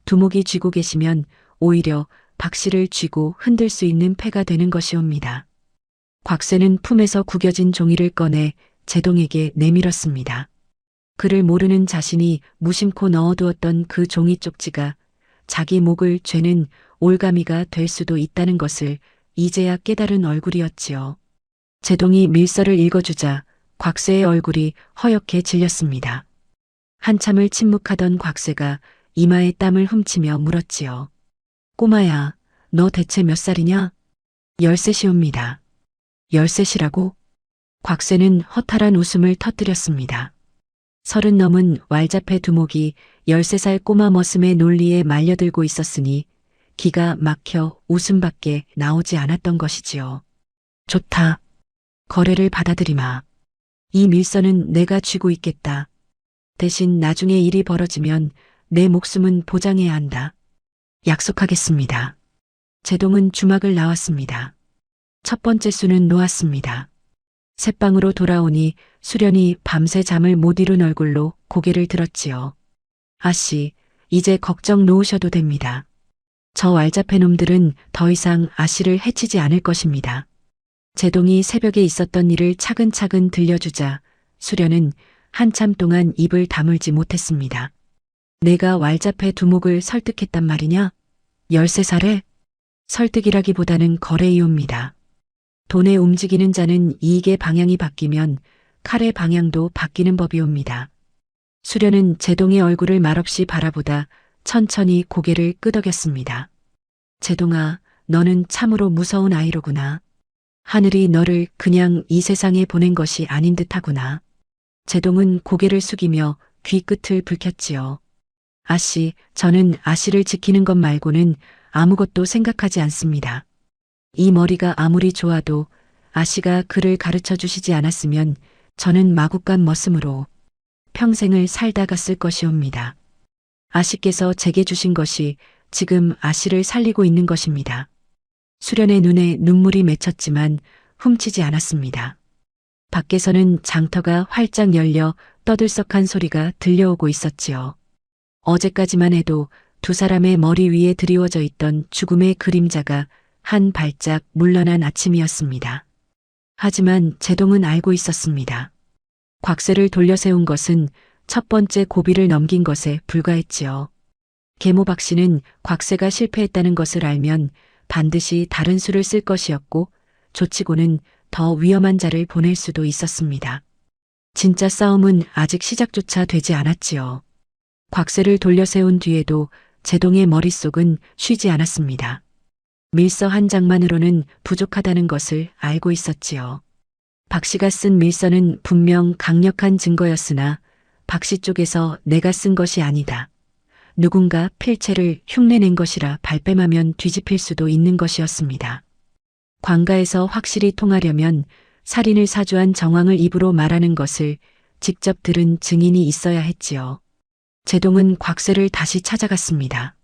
S2: 두목이 쥐고 계시면 오히려 박씨를 쥐고 흔들 수 있는 패가 되는 것이옵니다. 곽새는 품에서 구겨진 종이를 꺼내 제동에게 내밀었습니다. 그를 모르는 자신이 무심코 넣어두었던 그 종이 쪽지가 자기 목을 죄는 올가미가 될 수도 있다는 것을 이제야 깨달은 얼굴이었지요. 제동이 밀서를 읽어주자 곽새의 얼굴이 허옇게 질렸습니다. 한참을 침묵하던 곽새가 이마에 땀을 훔치며 물었지요. 꼬마야, 너 대체 몇 살이냐? 13이옵니다. 13이라고? 곽새는 허탈한 웃음을 터뜨렸습니다. 30 넘은 왈자패 두목이 13살 꼬마 머슴의 논리에 말려들고 있었으니 기가 막혀 웃음밖에 나오지 않았던 것이지요. 좋다. 거래를 받아들이마. 이 밀서는 내가 쥐고 있겠다. 대신 나중에 일이 벌어지면 내 목숨은 보장해야 한다. 약속하겠습니다. 제동은 주막을 나왔습니다. 첫 번째 수는 놓았습니다. 셋방으로 돌아오니 수련이 밤새 잠을 못 이룬 얼굴로 고개를 들었지요. 아씨, 이제 걱정 놓으셔도 됩니다. 저 왈자패 놈들은 더 이상 아씨를 해치지 않을 것입니다. 제동이 새벽에 있었던 일을 차근차근 들려주자 수련은 한참 동안 입을 다물지 못했습니다. 내가 왈자폐 두목을 설득했단 말이냐? 13살에? 설득이라기보다는 거래이옵니다. 돈에 움직이는 자는 이익의 방향이 바뀌면 칼의 방향도 바뀌는 법이옵니다. 수련은 제동의 얼굴을 말없이 바라보다 천천히 고개를 끄덕였습니다. 제동아, 너는 참으로 무서운 아이로구나. 하늘이 너를 그냥 이 세상에 보낸 것이 아닌 듯하구나. 제동은 고개를 숙이며 귀끝을 붉혔지요. 아씨, 저는 아씨를 지키는 것 말고는 아무것도 생각하지 않습니다. 이 머리가 아무리 좋아도 아씨가 그를 가르쳐 주시지 않았으면 저는 마구간 머슴으로 평생을 살다 갔을 것이옵니다. 아씨께서 제게 주신 것이 지금 아씨를 살리고 있는 것입니다. 수련의 눈에 눈물이 맺혔지만 훔치지 않았습니다. 밖에서는 장터가 활짝 열려 떠들썩한 소리가 들려오고 있었지요. 어제까지만 해도 두 사람의 머리 위에 드리워져 있던 죽음의 그림자가 한 발짝 물러난 아침이었습니다. 하지만 제동은 알고 있었습니다. 곽새를 돌려세운 것은 첫 번째 고비를 넘긴 것에 불과했지요. 계모 박씨는 곽새가 실패했다는 것을 알면 반드시 다른 수를 쓸 것이었고 조치고는 더 위험한 자를 보낼 수도 있었습니다. 진짜 싸움은 아직 시작조차 되지 않았지요. 곽새를 돌려세운 뒤에도 제동의 머릿속은 쉬지 않았습니다. 밀서 한 장만으로는 부족하다는 것을 알고 있었지요. 박씨가 쓴 밀서는 분명 강력한 증거였으나 박씨 쪽에서 내가 쓴 것이 아니다. 누군가 필체를 흉내낸 것이라 발뺌하면 뒤집힐 수도 있는 것이었습니다. 관가에서 확실히 통하려면 살인을 사주한 정황을 입으로 말하는 것을 직접 들은 증인이 있어야 했지요. 제동은 곽새를 다시 찾아갔습니다.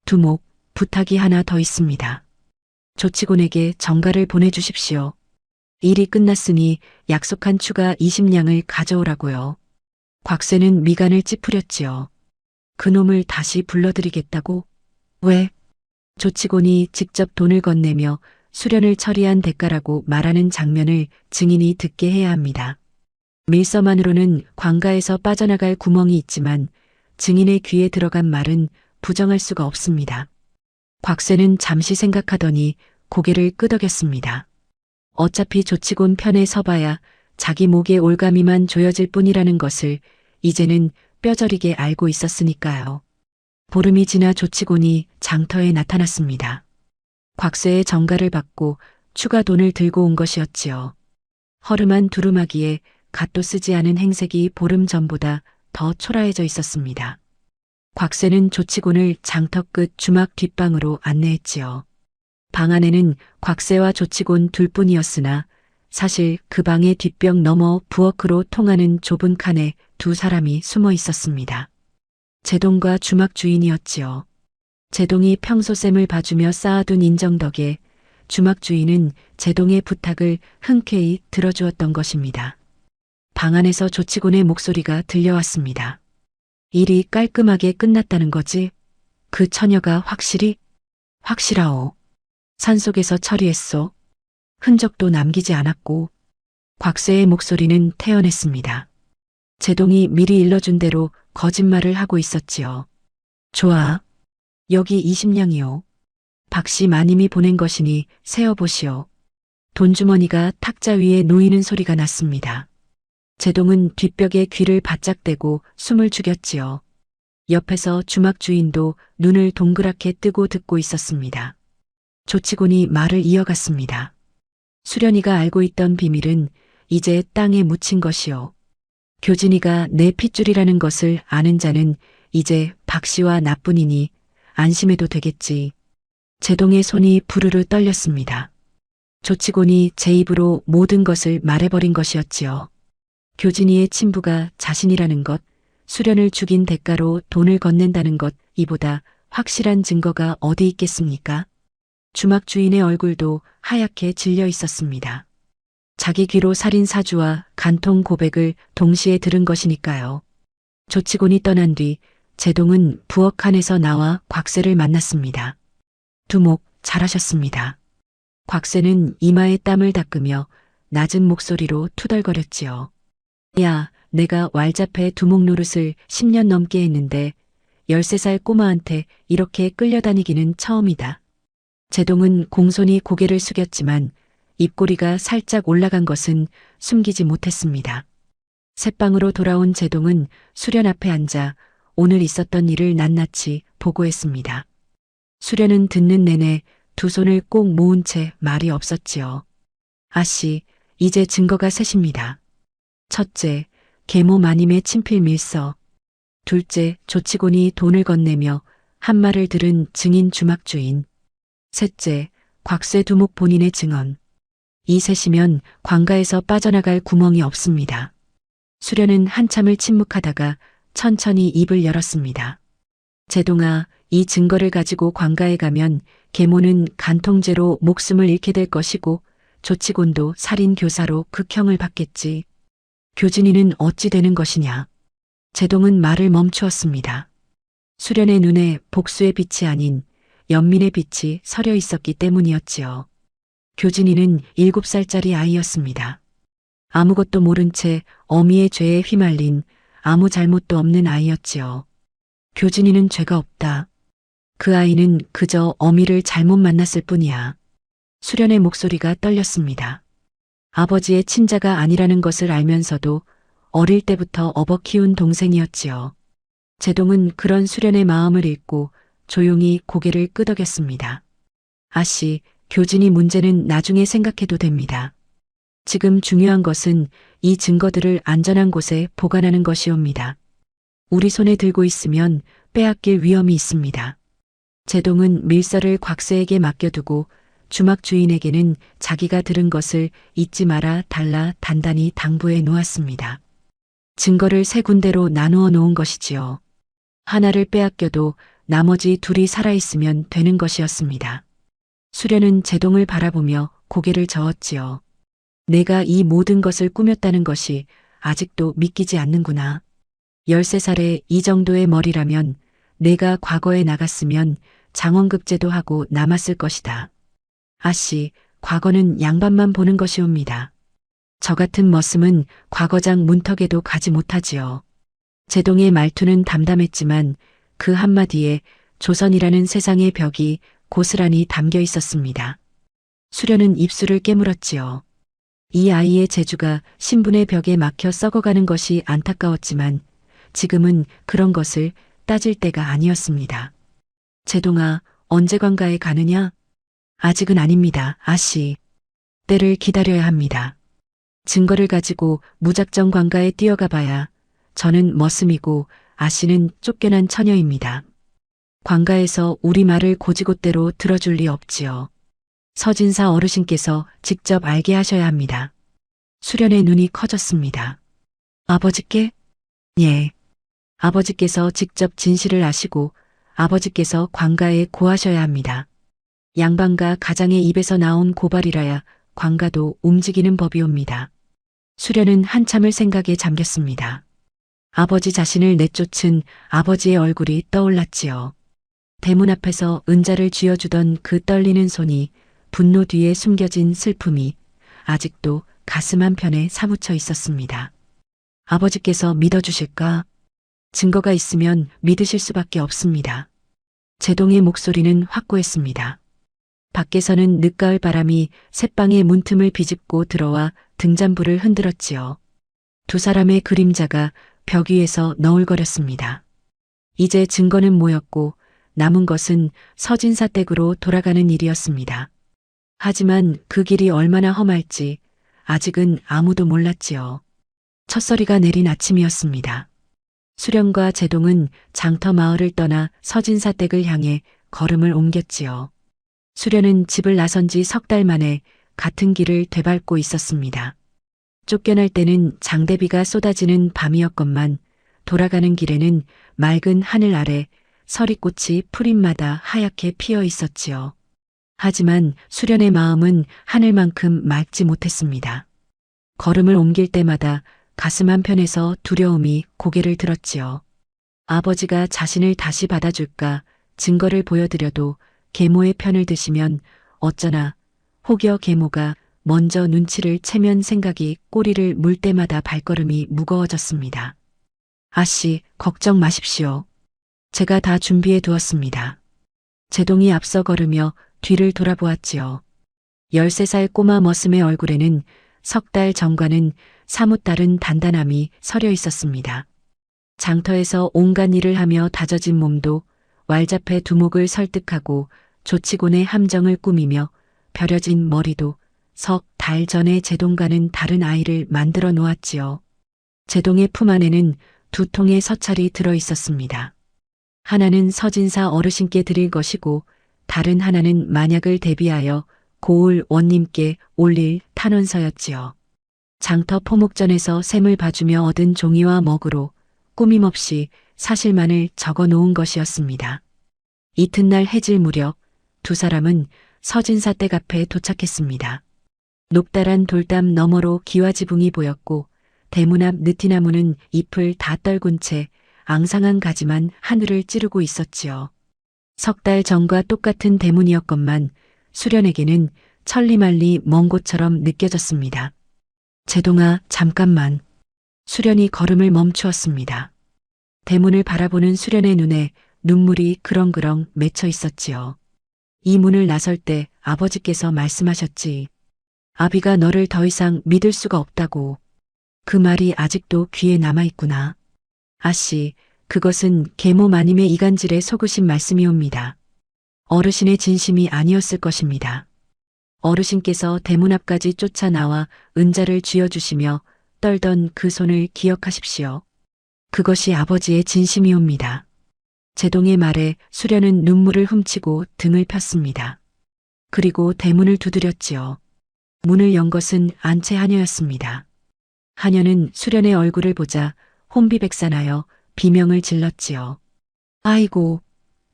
S2: 두목, 부탁이 하나 더 있습니다. 조치곤에게 정가를 보내주십시오. 일이 끝났으니 약속한 추가 20냥을 가져오라고요. 곽새는 미간을 찌푸렸지요. 그놈을 다시 불러드리겠다고? 왜? 조치곤이 직접 돈을 건네며 수련을 처리한 대가라고 말하는 장면을 증인이 듣게 해야 합니다. 밀서만으로는 관가에서 빠져나갈 구멍이 있지만 증인의 귀에 들어간 말은 부정할 수가 없습니다. 곽새는 잠시 생각하더니 고개를 끄덕였습니다. 어차피 조치곤 편에 서봐야 자기 목에 올가미만 조여질 뿐이라는 것을 이제는 뼈저리게 알고 있었으니까요. 보름이 지나 조치곤이 장터에 나타났습니다. 곽새의 정가를 받고 추가 돈을 들고 온 것이었지요. 허름한 두루마기에 갓도 쓰지 않은 행색이 보름 전보다 더 초라해져 있었습니다. 곽새는 조치곤을 장터 끝 주막 뒷방으로 안내했지요. 방 안에는 곽새와 조치곤 둘뿐이었으나 사실 그 방의 뒷벽 너머 부엌으로 통하는 좁은 칸에 두 사람이 숨어 있었습니다. 제동과 주막 주인이었지요. 제동이 평소 셈을 봐주며 쌓아둔 인정 덕에 주막 주인은 제동의 부탁을 흔쾌히 들어주었던 것입니다. 방 안에서 조치곤의 목소리가 들려왔습니다. 일이 깔끔하게 끝났다는 거지? 그 처녀가 확실히? 확실하오. 산속에서 처리했소. 흔적도 남기지 않았고. 곽새의 목소리는 태연했습니다. 제동이 미리 일러준 대로 거짓말을 하고 있었지요. 좋아. 여기 20냥이요. 박씨 마님이 보낸 것이니 세어보시오. 돈주머니가 탁자 위에 놓이는 소리가 났습니다. 제동은 뒷벽에 귀를 바짝 대고 숨을 죽였지요. 옆에서 주막 주인도 눈을 동그랗게 뜨고 듣고 있었습니다. 조치곤이 말을 이어갔습니다. 수련이가 알고 있던 비밀은 이제 땅에 묻힌 것이요. 교진이가 내 핏줄이라는 것을 아는 자는 이제 박씨와 나뿐이니 안심해도 되겠지. 제동의 손이 부르르 떨렸습니다. 조치곤이 제 입으로 모든 것을 말해버린 것이었지요. 교진이의 친부가 자신이라는 것, 수련을 죽인 대가로 돈을 건넨다는 것, 이보다 확실한 증거가 어디 있겠습니까? 주막 주인의 얼굴도 하얗게 질려 있었습니다. 자기 귀로 살인 사주와 간통 고백을 동시에 들은 것이니까요. 조치곤이 떠난 뒤 제동은 부엌 안에서 나와 곽새를 만났습니다. 두목, 잘하셨습니다. 곽새는 이마에 땀을 닦으며 낮은 목소리로 투덜거렸지요. 야, 내가 왈자패 두목 노릇을 10년 넘게 했는데 13살 꼬마한테 이렇게 끌려다니기는 처음이다. 제동은 공손히 고개를 숙였지만 입꼬리가 살짝 올라간 것은 숨기지 못했습니다. 새방으로 돌아온 제동은 수련 앞에 앉아 오늘 있었던 일을 낱낱이 보고했습니다. 수련은 듣는 내내 두 손을 꼭 모은 채 말이 없었지요. 아씨, 이제 증거가 셋입니다. 첫째, 계모 마님의 친필 밀서. 둘째, 조치곤이 돈을 건네며 한 말을 들은 증인 주막주인. 셋째, 곽쇠 두목 본인의 증언. 이 셋이면 관가에서 빠져나갈 구멍이 없습니다. 수련은 한참을 침묵하다가 천천히 입을 열었습니다. 제동아, 이 증거를 가지고 관가에 가면 계모는 간통죄로 목숨을 잃게 될 것이고 조치곤도 살인 교사로 극형을 받겠지. 교진이는 어찌 되는 것이냐. 제동은 말을 멈추었습니다. 수련의 눈에 복수의 빛이 아닌 연민의 빛이 서려 있었기 때문이었지요. 교진이는 7살짜리 아이였습니다. 아무것도 모른 채 어미의 죄에 휘말린 아무 잘못도 없는 아이였지요. 교진이는 죄가 없다. 그 아이는 그저 어미를 잘못 만났을 뿐이야. 수련의 목소리가 떨렸습니다. 아버지의 친자가 아니라는 것을 알면서도 어릴 때부터 업어 키운 동생이었지요. 제동은 그런 수련의 마음을 읽고 조용히 고개를 끄덕였습니다. 아씨, 교진이 문제는 나중에 생각해도 됩니다. 지금 중요한 것은 이 증거들을 안전한 곳에 보관하는 것이옵니다. 우리 손에 들고 있으면 빼앗길 위험이 있습니다. 제동은 밀서를 곽쇠에게 맡겨두고 주막 주인에게는 자기가 들은 것을 잊지 마라 달라 단단히 당부해 놓았습니다. 증거를 3군데로 나누어 놓은 것이지요. 하나를 빼앗겨도 나머지 둘이 살아있으면 되는 것이었습니다. 수련은 제동을 바라보며 고개를 저었지요. 내가 이 모든 것을 꾸몄다는 것이 아직도 믿기지 않는구나. 13살에 이 정도의 머리라면 내가 과거에 나갔으면 장원급제도 하고 남았을 것이다. 아씨, 과거는 양반만 보는 것이옵니다. 저 같은 머슴은 과거장 문턱에도 가지 못하지요. 제동의 말투는 담담했지만 그 한마디에 조선이라는 세상의 벽이 고스란히 담겨 있었습니다. 수련은 입술을 깨물었지요. 이 아이의 재주가 신분의 벽에 막혀 썩어가는 것이 안타까웠지만 지금은 그런 것을 따질 때가 아니었습니다. 제동아, 언제 관가에 가느냐? 아직은 아닙니다, 아씨. 때를 기다려야 합니다. 증거를 가지고 무작정 관가에 뛰어가 봐야 저는 머슴이고 아씨는 쫓겨난 처녀입니다. 관가에서 우리 말을 고지곳대로 들어줄 리 없지요. 서진사 어르신께서 직접 알게 하셔야 합니다. 수련의 눈이 커졌습니다. 아버지께? 예. 아버지께서 직접 진실을 아시고 아버지께서 관가에 고하셔야 합니다. 양반과 가장의 입에서 나온 고발이라야 관가도 움직이는 법이옵니다. 수련은 한참을 생각에 잠겼습니다. 아버지 자신을 내쫓은 아버지의 얼굴이 떠올랐지요. 대문 앞에서 은자를 쥐어주던 그 떨리는 손이 분노 뒤에 숨겨진 슬픔이 아직도 가슴 한편에 사무쳐 있었습니다. 아버지께서 믿어주실까? 증거가 있으면 믿으실 수밖에 없습니다. 제동의 목소리는 확고했습니다. 밖에서는 늦가을 바람이 새방의 문틈을 비집고 들어와 등잔불을 흔들었지요. 두 사람의 그림자가 벽 위에서 너울거렸습니다. 이제 증거는 모였고 남은 것은 서진사 댁으로 돌아가는 일이었습니다. 하지만 그 길이 얼마나 험할지 아직은 아무도 몰랐지요. 첫서리가 내린 아침이었습니다. 수련과 제동은 장터 마을을 떠나 서진사 댁을 향해 걸음을 옮겼지요. 수련은 집을 나선 지 3달 만에 같은 길을 되밟고 있었습니다. 쫓겨날 때는 장대비가 쏟아지는 밤이었건만 돌아가는 길에는 맑은 하늘 아래 서리꽃이 풀잎마다 하얗게 피어 있었지요. 하지만 수련의 마음은 하늘만큼 맑지 못했습니다. 걸음을 옮길 때마다 가슴 한편에서 두려움이 고개를 들었지요. 아버지가 자신을 다시 받아줄까 증거를 보여드려도 계모의 편을 드시면 어쩌나 혹여 계모가 먼저 눈치를 채면 생각이 꼬리를 물 때마다 발걸음이 무거워졌습니다. 아씨, 걱정 마십시오. 제가 다 준비해 두었습니다. 제동이 앞서 걸으며 뒤를 돌아보았지요. 13살 꼬마 머슴의 얼굴에는 석 달 전과는 사뭇 다른 단단함이 서려 있었습니다. 장터에서 온갖 일을 하며 다져진 몸도 왈잡해 두목을 설득하고 조치곤의 함정을 꾸미며 벼려진 머리도 석 달 전에 제동과는 다른 아이를 만들어 놓았지요. 제동의 품 안에는 2통의 서찰이 들어 있었습니다. 하나는 서진사 어르신께 드릴 것이고 다른 하나는 만약을 대비하여 고을 원님께 올릴 탄원서였지요. 장터 포목전에서 샘을 봐주며 얻은 종이와 먹으로 꾸밈없이 사실만을 적어 놓은 것이었습니다. 이튿날 해질 무렵 두 사람은 서진사 댁 앞에 도착했습니다. 높다란 돌담 너머로 기와지붕이 보였고 대문 앞 느티나무는 잎을 다 떨군 채 앙상한 가지만 하늘을 찌르고 있었지요. 석 달 전과 똑같은 대문이었건만 수련에게는 천리말리 먼 곳처럼 느껴졌습니다. 제동아, 잠깐만. 수련이 걸음을 멈추었습니다. 대문을 바라보는 수련의 눈에 눈물이 그렁그렁 맺혀 있었지요. 이 문을 나설 때 아버지께서 말씀하셨지. 아비가 너를 더 이상 믿을 수가 없다고. 그 말이 아직도 귀에 남아있구나. 아씨, 그것은 계모 마님의 이간질에 속으신 말씀이옵니다. 어르신의 진심이 아니었을 것입니다. 어르신께서 대문 앞까지 쫓아 나와 은자를 쥐어주시며 떨던 그 손을 기억하십시오. 그것이 아버지의 진심이옵니다. 제동의 말에 수련은 눈물을 훔치고 등을 폈습니다. 그리고 대문을 두드렸지요. 문을 연 것은 안채 하녀였습니다. 하녀는 수련의 얼굴을 보자 혼비백산하여 비명을 질렀지요. 아이고,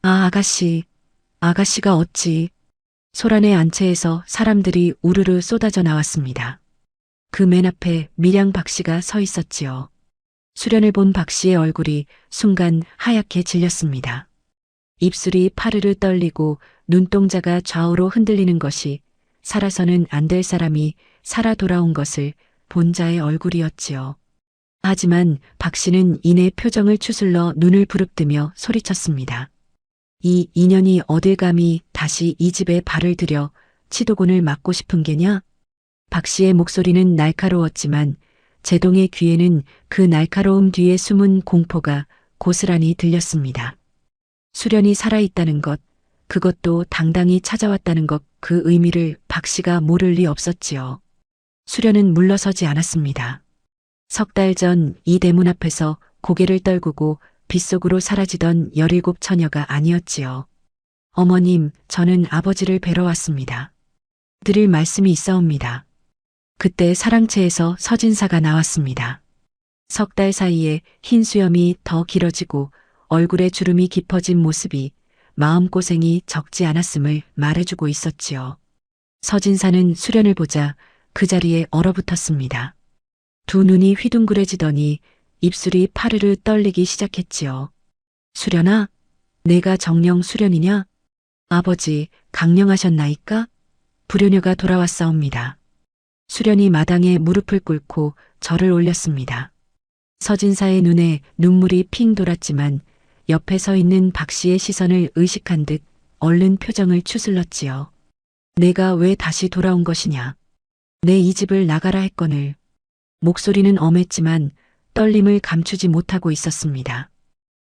S2: 아가씨, 아가씨가 어찌. 소란의 안채에서 사람들이 우르르 쏟아져 나왔습니다. 그 맨 앞에 밀양 박씨가 서 있었지요. 수련을 본 박씨의 얼굴이 순간 하얗게 질렸습니다. 입술이 파르르 떨리고 눈동자가 좌우로 흔들리는 것이 살아서는 안 될 사람이 살아 돌아온 것을 본 자의 얼굴이었지요. 하지만 박씨는 이내 표정을 추슬러 눈을 부릅뜨며 소리쳤습니다. 이 인연이 어딜 감히 다시 이 집에 발을 들여 치도곤을 맞고 싶은 게냐? 박씨의 목소리는 날카로웠지만 제동의 귀에는 그 날카로움 뒤에 숨은 공포가 고스란히 들렸습니다. 수련이 살아있다는 것, 그것도 당당히 찾아왔다는 것, 그 의미를 박씨가 모를 리 없었지요. 수련은 물러서지 않았습니다. 석 달 전 이 대문 앞에서 고개를 떨구고 빗속으로 사라지던 17 처녀가 아니었지요. 어머님, 저는 아버지를 뵈러 왔습니다. 드릴 말씀이 있사옵니다. 그때 사랑채에서 서진사가 나왔습니다. 석 달 사이에 흰 수염이 더 길어지고 얼굴에 주름이 깊어진 모습이 마음고생이 적지 않았음을 말해주고 있었지요. 서진사는 수련을 보자 그 자리에 얼어붙었습니다. 두 눈이 휘둥그레지더니 입술이 파르르 떨리기 시작했지요. 수련아, 내가 정녕 수련이냐? 아버지, 강령하셨나이까? 불효녀가 돌아왔사옵니다. 수련이 마당에 무릎을 꿇고 절을 올렸습니다. 서진사의 눈에 눈물이 핑 돌았지만 옆에 서 있는 박씨의 시선을 의식한 듯 얼른 표정을 추슬렀지요. 내가 왜 다시 돌아온 것이냐? 내 이 집을 나가라 했거늘. 목소리는 엄했지만 떨림을 감추지 못하고 있었습니다.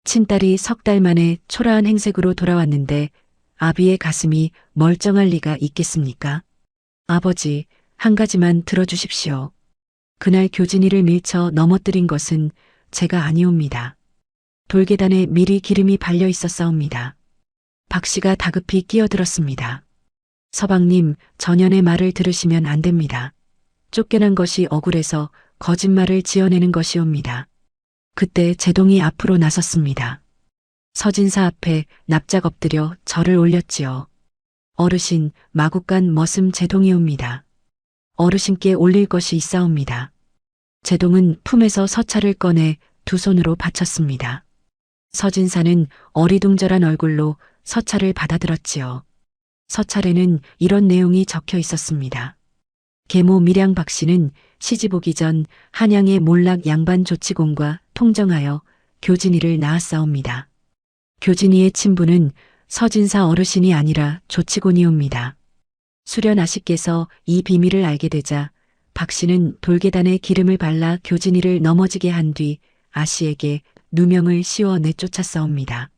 S2: 친딸이 석 달 만에 초라한 행색으로 돌아왔는데 아비의 가슴이 멀쩡할 리가 있겠습니까? 아버지, 한 가지만 들어주십시오. 그날 교진이를 밀쳐 넘어뜨린 것은 제가 아니옵니다. 돌계단에 미리 기름이 발려 있었사옵니다. 박씨가 다급히 끼어들었습니다. 서방님, 전연의 말을 들으시면 안 됩니다. 쫓겨난 것이 억울해서 거짓말을 지어내는 것이옵니다. 그때 제동이 앞으로 나섰습니다. 서진사 앞에 납작 엎드려 절을 올렸지요. 어르신, 마국간 머슴 제동이옵니다. 어르신께 올릴 것이 있사옵니다. 제동은 품에서 서찰을 꺼내 두 손으로 바쳤습니다. 서진사는 어리둥절한 얼굴로 서찰을 받아들었지요. 서찰에는 이런 내용이 적혀 있었습니다. 계모 밀양 박 씨는 시집 오기 전 한양의 몰락 양반 조치공과 통정하여 교진이를 낳았사옵니다. 교진이의 친부는 서진사 어르신이 아니라 조치곤이옵니다. 수련 아씨께서 이 비밀을 알게 되자 박 씨는 돌계단에 기름을 발라 교진이를 넘어지게 한 뒤 아씨에게 누명을 씌워 내쫓았사옵니다.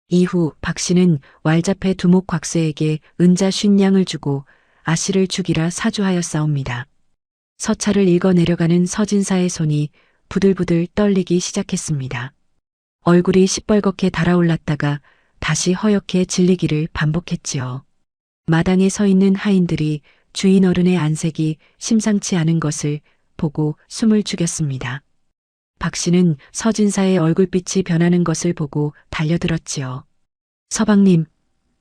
S2: 이후 박 씨는 왈자패 두목 곽쇠에게 은자 50냥을 주고 아씨를 죽이라 사주하였사옵니다. 서찰을 읽어 내려가는 서진사의 손이 부들부들 떨리기 시작했습니다. 얼굴이 시뻘겋게 달아올랐다가 다시 허옇게 질리기를 반복했지요. 마당에 서 있는 하인들이 주인 어른의 안색이 심상치 않은 것을 보고 숨을 죽였습니다. 박 씨는 서진사의 얼굴빛이 변하는 것을 보고 달려들었지요. 서방님,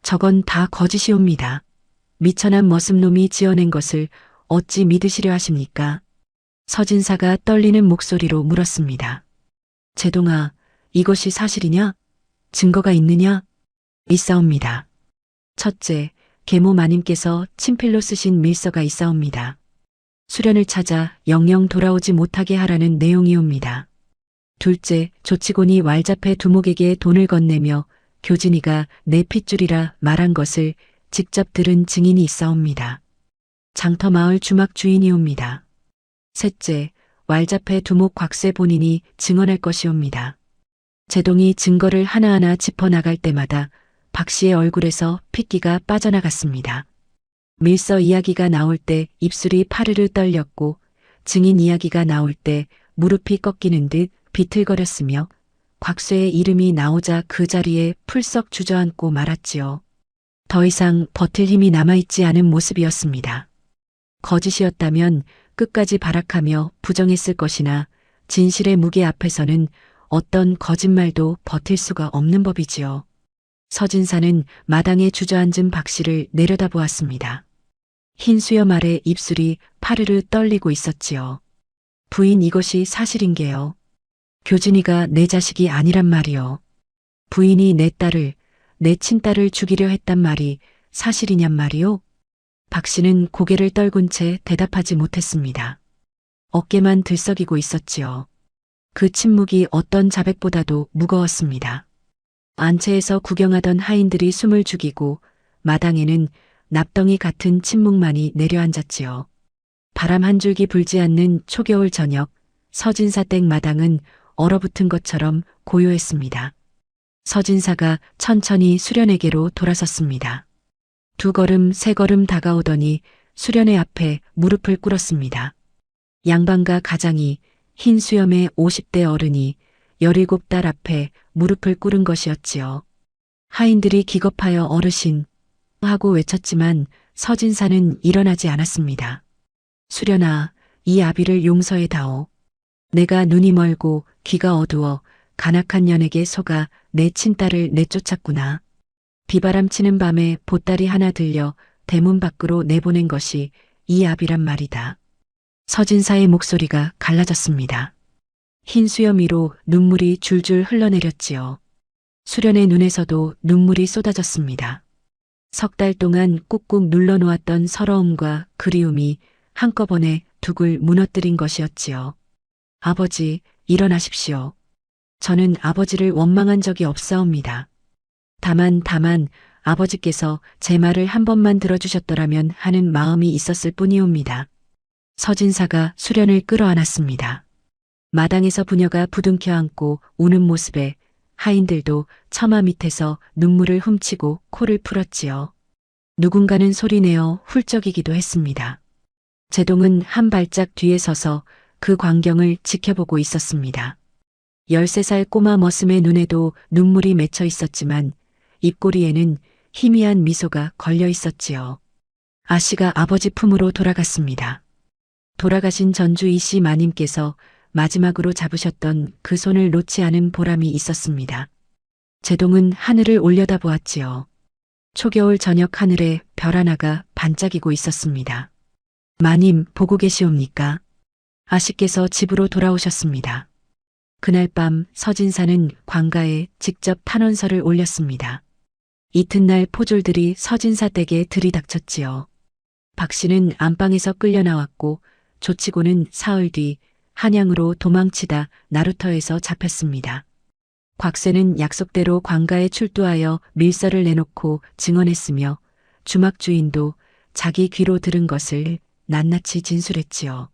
S2: 저건 다 거짓이옵니다. 미천한 머슴놈이 지어낸 것을 어찌 믿으시려 하십니까? 서진사가 떨리는 목소리로 물었습니다. 제동아, 이것이 사실이냐? 증거가 있느냐? 있사옵니다. 첫째, 계모 마님께서 친필로 쓰신 밀서가 있사옵니다. 수련을 찾아 영영 돌아오지 못하게 하라는 내용이옵니다. 둘째, 조치곤이 왈자패 두목에게 돈을 건네며 교진이가 내 핏줄이라 말한 것을 직접 들은 증인이 있사옵니다. 장터마을 주막 주인이옵니다. 셋째, 왈자패 두목 곽쇠 본인이 증언할 것이옵니다. 제동이 증거를 하나하나 짚어나갈 때마다 박 씨의 얼굴에서 핏기가 빠져나갔습니다. 밀서 이야기가 나올 때 입술이 파르르 떨렸고 증인 이야기가 나올 때 무릎이 꺾이는 듯 비틀거렸으며 곽쇠의 이름이 나오자 그 자리에 풀썩 주저앉고 말았지요. 더 이상 버틸 힘이 남아있지 않은 모습이었습니다. 거짓이었다면 끝까지 발악하며 부정했을 것이나 진실의 무게 앞에서는 어떤 거짓말도 버틸 수가 없는 법이지요. 서진사는 마당에 주저앉은 박 씨를 내려다보았습니다. 흰 수염 아래 입술이 파르르 떨리고 있었지요. 부인, 이것이 사실인게요. 교진이가 내 자식이 아니란 말이요. 부인이 내 딸을, 내 친딸을 죽이려 했단 말이 사실이냔 말이요? 박 씨는 고개를 떨군 채 대답하지 못했습니다. 어깨만 들썩이고 있었지요. 그 침묵이 어떤 자백보다도 무거웠습니다. 안채에서 구경하던 하인들이 숨을 죽이고 마당에는 납덩이 같은 침묵만이 내려앉았지요. 바람 한 줄기 불지 않는 초겨울 저녁, 서진사 댁 마당은 얼어붙은 것처럼 고요했습니다. 서진사가 천천히 수련에게로 돌아섰습니다. 2걸음, 3걸음 다가오더니 수련의 앞에 무릎을 꿇었습니다. 양반과 가장이 흰 수염의 50대 어른이 17딸 앞에 무릎을 꿇은 것이었지요. 하인들이 기겁하여 어르신 하고 외쳤지만 서진사는 일어나지 않았습니다. 수련아, 이 아비를 용서해 다오. 내가 눈이 멀고 귀가 어두워 간악한 년에게 속아 내 친딸을 내쫓았구나. 비바람 치는 밤에 보따리 하나 들려 대문 밖으로 내보낸 것이 이 아비란 말이다. 서진사의 목소리가 갈라졌습니다. 흰 수염 위로 눈물이 줄줄 흘러내렸지요. 수련의 눈에서도 눈물이 쏟아졌습니다. 3달 동안 꾹꾹 눌러놓았던 서러움과 그리움이 한꺼번에 둑을 무너뜨린 것이었지요. 아버지, 일어나십시오. 저는 아버지를 원망한 적이 없사옵니다. 다만 아버지께서 제 말을 한 번만 들어주셨더라면 하는 마음이 있었을 뿐이옵니다. 서진사가 수련을 끌어안았습니다. 마당에서 부녀가 부둥켜 안고 우는 모습에 하인들도 처마 밑에서 눈물을 훔치고 코를 풀었지요. 누군가는 소리내어 훌쩍이기도 했습니다. 제동은 한 발짝 뒤에 서서 그 광경을 지켜보고 있었습니다. 13살 꼬마 머슴의 눈에도 눈물이 맺혀 있었지만 입꼬리에는 희미한 미소가 걸려 있었지요. 아씨가 아버지 품으로 돌아갔습니다. 돌아가신 전주 이씨 마님께서 마지막으로 잡으셨던 그 손을 놓지 않은 보람이 있었습니다. 제동은 하늘을 올려다보았지요. 초겨울 저녁 하늘에 별 하나가 반짝이고 있었습니다. 마님, 보고 계시옵니까? 아씨께서 집으로 돌아오셨습니다. 그날 밤 서진사는 관가에 직접 탄원서를 올렸습니다. 이튿날 포졸들이 서진사 댁에 들이닥쳤지요. 박 씨는 안방에서 끌려 나왔고 조치고는 사흘 뒤 한양으로 도망치다 나루터에서 잡혔습니다. 곽쇠는 약속대로 관가에 출두하여 밀서를 내놓고 증언했으며 주막 주인도 자기 귀로 들은 것을 낱낱이 진술했지요.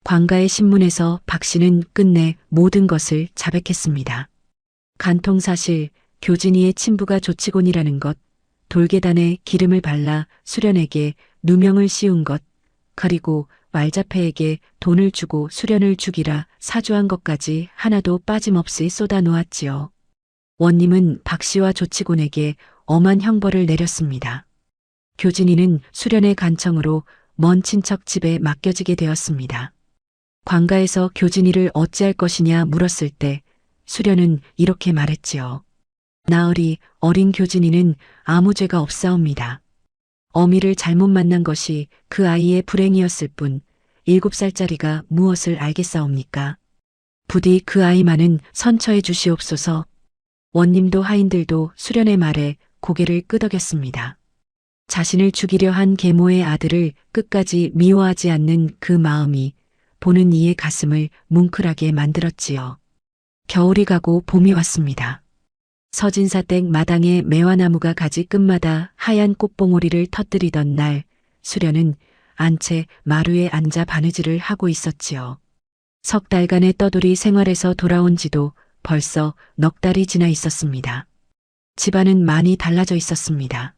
S2: 관가의 신문에서 박 씨는 끝내 모든 것을 자백했습니다. 간통사실, 교진이의 친부가 조치곤이라는 것, 돌계단에 기름을 발라 수련에게 누명을 씌운 것, 그리고 왈자패에게 돈을 주고 수련을 죽이라 사주한 것까지 하나도 빠짐없이 쏟아놓았지요. 원님은 박 씨와 조치곤에게 엄한 형벌을 내렸습니다. 교진이는 수련의 간청으로 먼 친척 집에 맡겨지게 되었습니다. 관가에서 교진이를 어찌할 것이냐 물었을 때 수련은 이렇게 말했지요. 나으리 어린 교진이는 아무 죄가 없사옵니다. 어미를 잘못 만난 것이 그 아이의 불행이었을 뿐 7살짜리가 무엇을 알겠사옵니까? 부디 그 아이만은 선처해 주시옵소서. 원님도 하인들도 수련의 말에 고개를 끄덕였습니다. 자신을 죽이려 한 계모의 아들을 끝까지 미워하지 않는 그 마음이 보는 이의 가슴을 뭉클하게 만들었지요. 겨울이 가고 봄이 왔습니다. 서진사댁 마당에 매화나무가 가지 끝마다 하얀 꽃봉오리를 터뜨리던 날, 수련은 안채 마루에 앉아 바느질을 하고 있었지요. 석 달간의 떠돌이 생활에서 돌아온 지도 벌써 넉 달이 지나 있었습니다. 집안은 많이 달라져 있었습니다.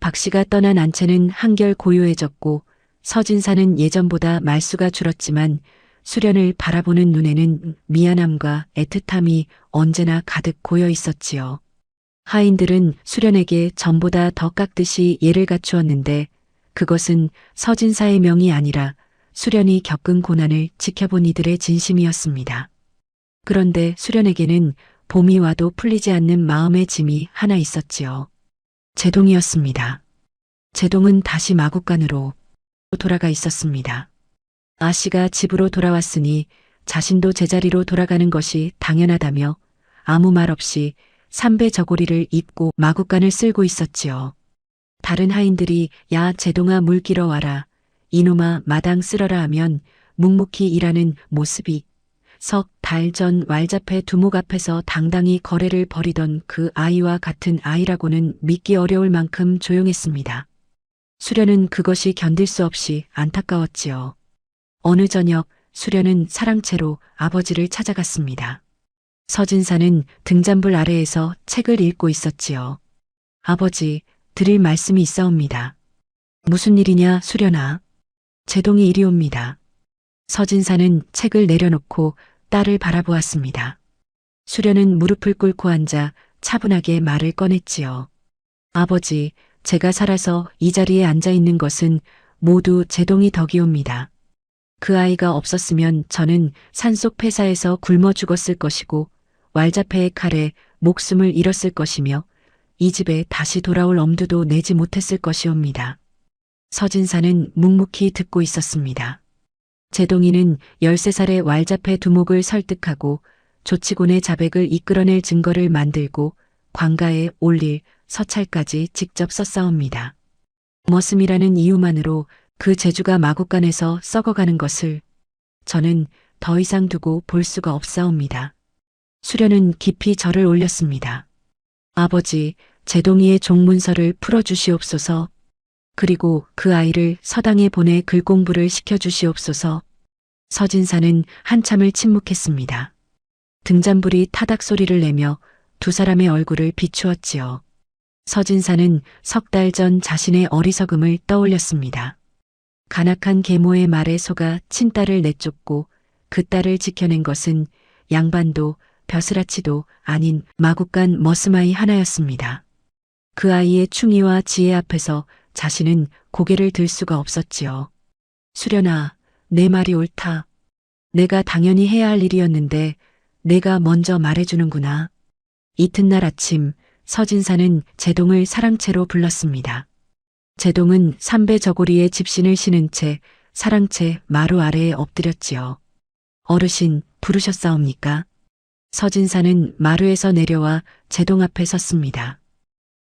S2: 박 씨가 떠난 안채는 한결 고요해졌고 서진사는 예전보다 말수가 줄었지만 수련을 바라보는 눈에는 미안함과 애틋함이 언제나 가득 고여 있었지요. 하인들은 수련에게 전보다 더 깎듯이 예를 갖추었는데 그것은 서진사의 명이 아니라 수련이 겪은 고난을 지켜본 이들의 진심이었습니다. 그런데 수련에게는 봄이 와도 풀리지 않는 마음의 짐이 하나 있었지요. 제동이었습니다. 제동은 다시 마국간으로 돌아가 있었습니다. 아씨가 집으로 돌아왔으니 자신도 제자리로 돌아가는 것이 당연하다며 아무 말 없이 삼배 저고리를 입고 마국간을 쓸고 있었지요. 다른 하인들이 야 제동아 물 길어 와라, 이놈아 마당 쓸어라 하면 묵묵히 일하는 모습이 석 달 전 왈자패 두목 앞에서 당당히 거래를 벌이던 그 아이와 같은 아이라고는 믿기 어려울 만큼 조용했습니다. 수련은 그것이 견딜 수 없이 안타까웠지요. 어느 저녁 수련은 사랑채로 아버지를 찾아갔습니다. 서진사는 등잔불 아래에서 책을 읽고 있었지요. 아버지, 드릴 말씀이 있사옵니다. 무슨 일이냐 수련아. 제동이 이리옵니다. 서진사는 책을 내려놓고 딸을 바라보았습니다. 수련은 무릎을 꿇고 앉아 차분하게 말을 꺼냈지요. 아버지, 제가 살아서 이 자리에 앉아 있는 것은 모두 제동이 덕이옵니다. 그 아이가 없었으면 저는 산속 폐사에서 굶어 죽었을 것이고 왈자패의 칼에 목숨을 잃었을 것이며 이 집에 다시 돌아올 엄두도 내지 못했을 것이옵니다. 서진사는 묵묵히 듣고 있었습니다. 제동이는 13살의 왈자패 두목을 설득하고 조치곤의 자백을 이끌어낼 증거를 만들고 관가에 올릴 서찰까지 직접 썼사옵니다. 머슴이라는 이유만으로 그 재주가 마국간에서 썩어가는 것을 저는 더 이상 두고 볼 수가 없사옵니다. 수련은 깊이 절을 올렸습니다. 아버지, 제동이의 종문서를 풀어주시옵소서. 그리고 그 아이를 서당에 보내 글공부를 시켜주시옵소서. 서진사는 한참을 침묵했습니다. 등잔불이 타닥 소리를 내며 두 사람의 얼굴을 비추었지요. 서진사는 석 달 전 자신의 어리석음을 떠올렸습니다. 간악한 계모의 말에 속아 친딸을 내쫓고 그 딸을 지켜낸 것은 양반도 벼슬아치도 아닌 마국간 머스마이 하나였습니다. 그 아이의 충의와 지혜 앞에서 자신은 고개를 들 수가 없었지요. 수련아, 내 말이 옳다. 내가 당연히 해야 할 일이었는데 내가 먼저 말해주는구나. 이튿날 아침 서진사는 제동을 사랑채로 불렀습니다. 제동은 삼배 저고리에 집신을 신은 채 사랑채 마루 아래에 엎드렸지요. 어르신 부르셨사옵니까? 서진사는 마루에서 내려와 제동 앞에 섰습니다.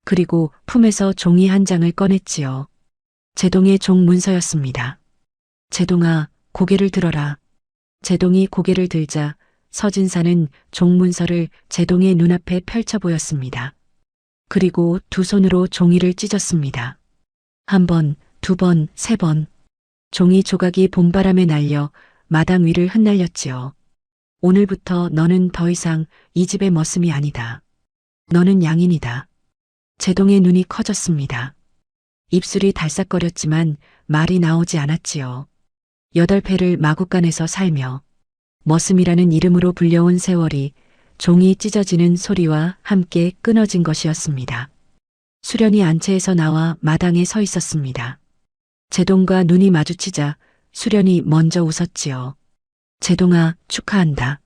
S2: 그리고 품에서 종이 한 장을 꺼냈지요. 제동의 종 문서였습니다. 제동아, 고개를 들어라. 제동이 고개를 들자 서진사는 종 문서를 제동의 눈앞에 펼쳐 보였습니다. 그리고 두 손으로 종이를 찢었습니다. 한 번, 두 번, 세 번. 종이 조각이 봄바람에 날려 마당 위를 흩날렸지요. 오늘부터 너는 더 이상 이 집의 머슴이 아니다. 너는 양인이다. 제동의 눈이 커졌습니다. 입술이 달싹거렸지만 말이 나오지 않았지요. 8회를 마구간에서 살며 머슴이라는 이름으로 불려온 세월이 종이 찢어지는 소리와 함께 끊어진 것이었습니다. 수련이 안채에서 나와 마당에 서 있었습니다. 제동과 눈이 마주치자 수련이 먼저 웃었지요. 제동아, 축하한다.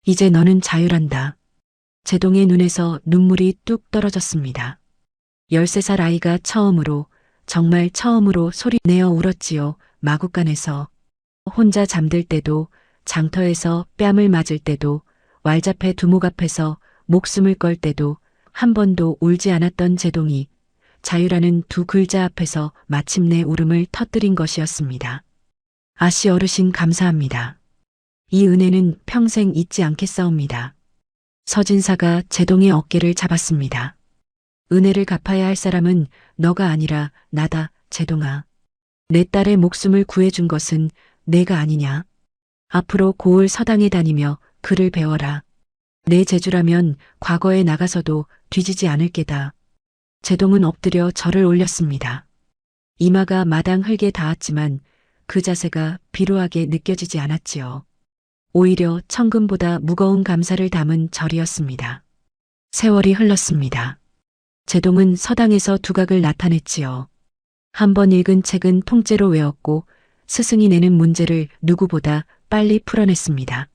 S2: 이제 너는 자유란다. 제동의 눈에서 눈물이 뚝 떨어졌습니다. 13살 아이가 처음으로, 정말 처음으로 소리 내어 울었지요. 마구간에서. 혼자 잠들 때도, 장터에서 뺨을 맞을 때도, 왈잡해 두목 앞에서 목숨을 걸 때도 한 번도 울지 않았던 제동이 자유라는 두 글자 앞에서 마침내 울음을 터뜨린 것이었습니다. 아씨 어르신 감사합니다. 이 은혜는 평생 잊지 않겠사옵니다. 서진사가 제동의 어깨를 잡았습니다. 은혜를 갚아야 할 사람은 너가 아니라 나다, 제동아. 내 딸의 목숨을 구해준 것은 내가 아니냐. 앞으로 고을 서당에 다니며 글을 배워라. 내 재주라면 과거에 나가서도 뒤지지 않을 게다. 제동은 엎드려 절을 올렸습니다. 이마가 마당 흙에 닿았지만 그 자세가 비루하게 느껴지지 않았지요. 오히려 천금보다 무거운 감사를 담은 절이었습니다. 세월이 흘렀습니다. 제동은 서당에서 두각을 나타냈지요. 한 번 읽은 책은 통째로 외웠고 스승이 내는 문제를 누구보다 빨리 풀어냈습니다.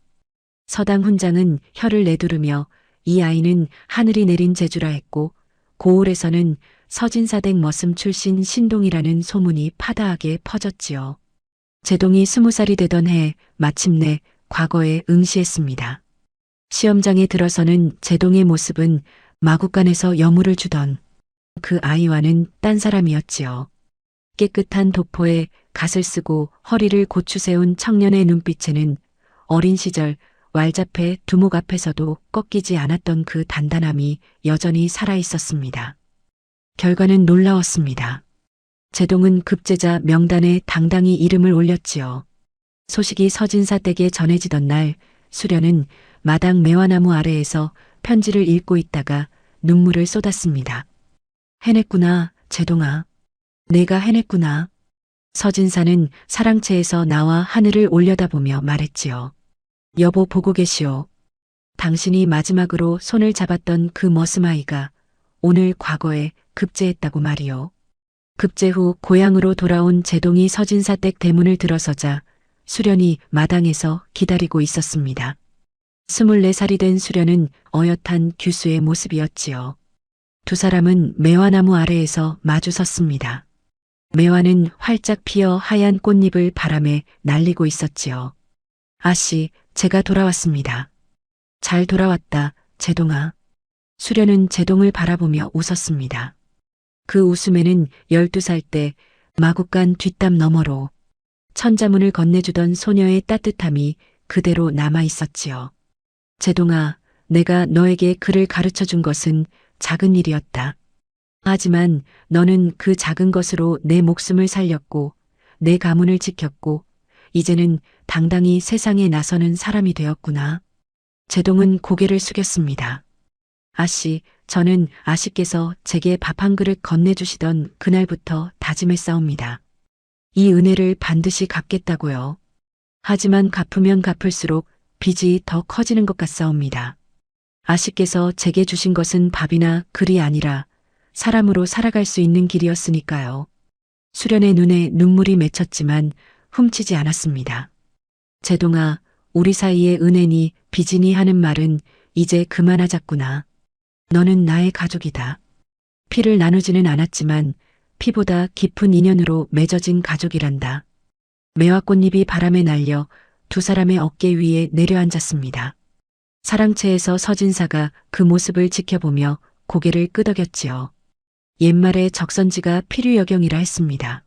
S2: 서당 훈장은 혀를 내두르며 이 아이는 하늘이 내린 재주라 했고 고을에서는 서진사댁 머슴 출신 신동이라는 소문이 파다하게 퍼졌지요. 제동이 20살이 되던 해 마침내 과거에 응시했습니다. 시험장에 들어서는 제동의 모습은 마구간에서 여물을 주던 그 아이와는 딴 사람이었지요. 깨끗한 도포에 갓을 쓰고 허리를 고추 세운 청년의 눈빛에는 어린 시절 왈잡해 두목 앞에서도 꺾이지 않았던 그 단단함이 여전히 살아있었습니다. 결과는 놀라웠습니다. 제동은 급제자 명단에 당당히 이름을 올렸지요. 소식이 서진사 댁에 전해지던 날 수련은 마당 매화나무 아래에서 편지를 읽고 있다가 눈물을 쏟았습니다. 해냈구나, 제동아. 내가 해냈구나. 서진사는 사랑채에서 나와 하늘을 올려다보며 말했지요. 여보 보고 계시오. 당신이 마지막으로 손을 잡았던 그 머슴아이가 오늘 과거에 급제했다고 말이오. 급제 후 고향으로 돌아온 제동이 서진사 댁 대문을 들어서자 수련이 마당에서 기다리고 있었습니다. 24살이 된 수련은 어엿한 규수의 모습이었지요. 두 사람은 매화나무 아래에서 마주 섰습니다. 매화는 활짝 피어 하얀 꽃잎을 바람에 날리고 있었지요. 아씨, 제가 돌아왔습니다. 잘 돌아왔다, 제동아. 수련은 제동을 바라보며 웃었습니다. 그 웃음에는 12살 때 마구간 뒷담 너머로 천자문을 건네주던 소녀의 따뜻함이 그대로 남아 있었지요. 제동아, 내가 너에게 글을 가르쳐 준 것은 작은 일이었다. 하지만 너는 그 작은 것으로 내 목숨을 살렸고 내 가문을 지켰고 이제는 당당히 세상에 나서는 사람이 되었구나. 제동은 고개를 숙였습니다. 아씨, 저는 아씨께서 제게 밥 한 그릇 건네주시던 그날부터 다짐했사옵니다. 이 은혜를 반드시 갚겠다고요. 하지만 갚으면 갚을수록 빚이 더 커지는 것 같사옵니다. 아씨께서 제게 주신 것은 밥이나 글이 아니라 사람으로 살아갈 수 있는 길이었으니까요. 수련의 눈에 눈물이 맺혔지만 훔치지 않았습니다. 제동아, 우리 사이의 은혜니 빚이니 하는 말은 이제 그만하자꾸나. 너는 나의 가족이다. 피를 나누지는 않았지만 피보다 깊은 인연으로 맺어진 가족이란다. 매화꽃잎이 바람에 날려 두 사람의 어깨 위에 내려앉았습니다. 사랑채에서 서진사가 그 모습을 지켜보며 고개를 끄덕였지요. 옛말에 적선지가 필유여경이라 했습니다.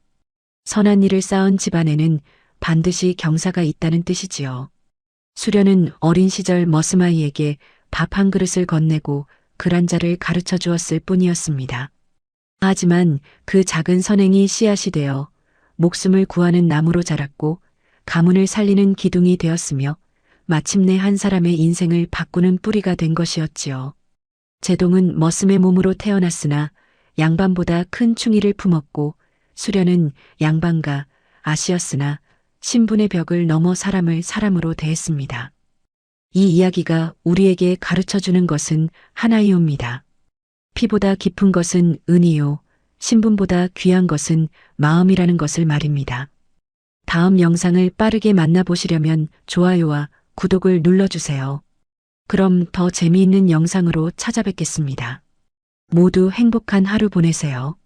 S2: 선한 일을 쌓은 집안에는 반드시 경사가 있다는 뜻이지요. 수련은 어린 시절 머스마이에게 밥 한 그릇을 건네고 글 한자를 가르쳐 주었을 뿐이었습니다. 하지만 그 작은 선행이 씨앗이 되어 목숨을 구하는 나무로 자랐고 가문을 살리는 기둥이 되었으며 마침내 한 사람의 인생을 바꾸는 뿌리가 된 것이었지요. 제동은 머슴의 몸으로 태어났으나 양반보다 큰 충의를 품었고 수련은 양반과 아씨였으나 신분의 벽을 넘어 사람을 사람으로 대했습니다. 이 이야기가 우리에게 가르쳐주는 것은 하나이옵니다. 피보다 깊은 것은 은이요, 신분보다 귀한 것은 마음이라는 것을 말입니다. 다음 영상을 빠르게 만나보시려면 좋아요와 구독을 눌러주세요. 그럼 더 재미있는 영상으로 찾아뵙겠습니다. 모두 행복한 하루 보내세요.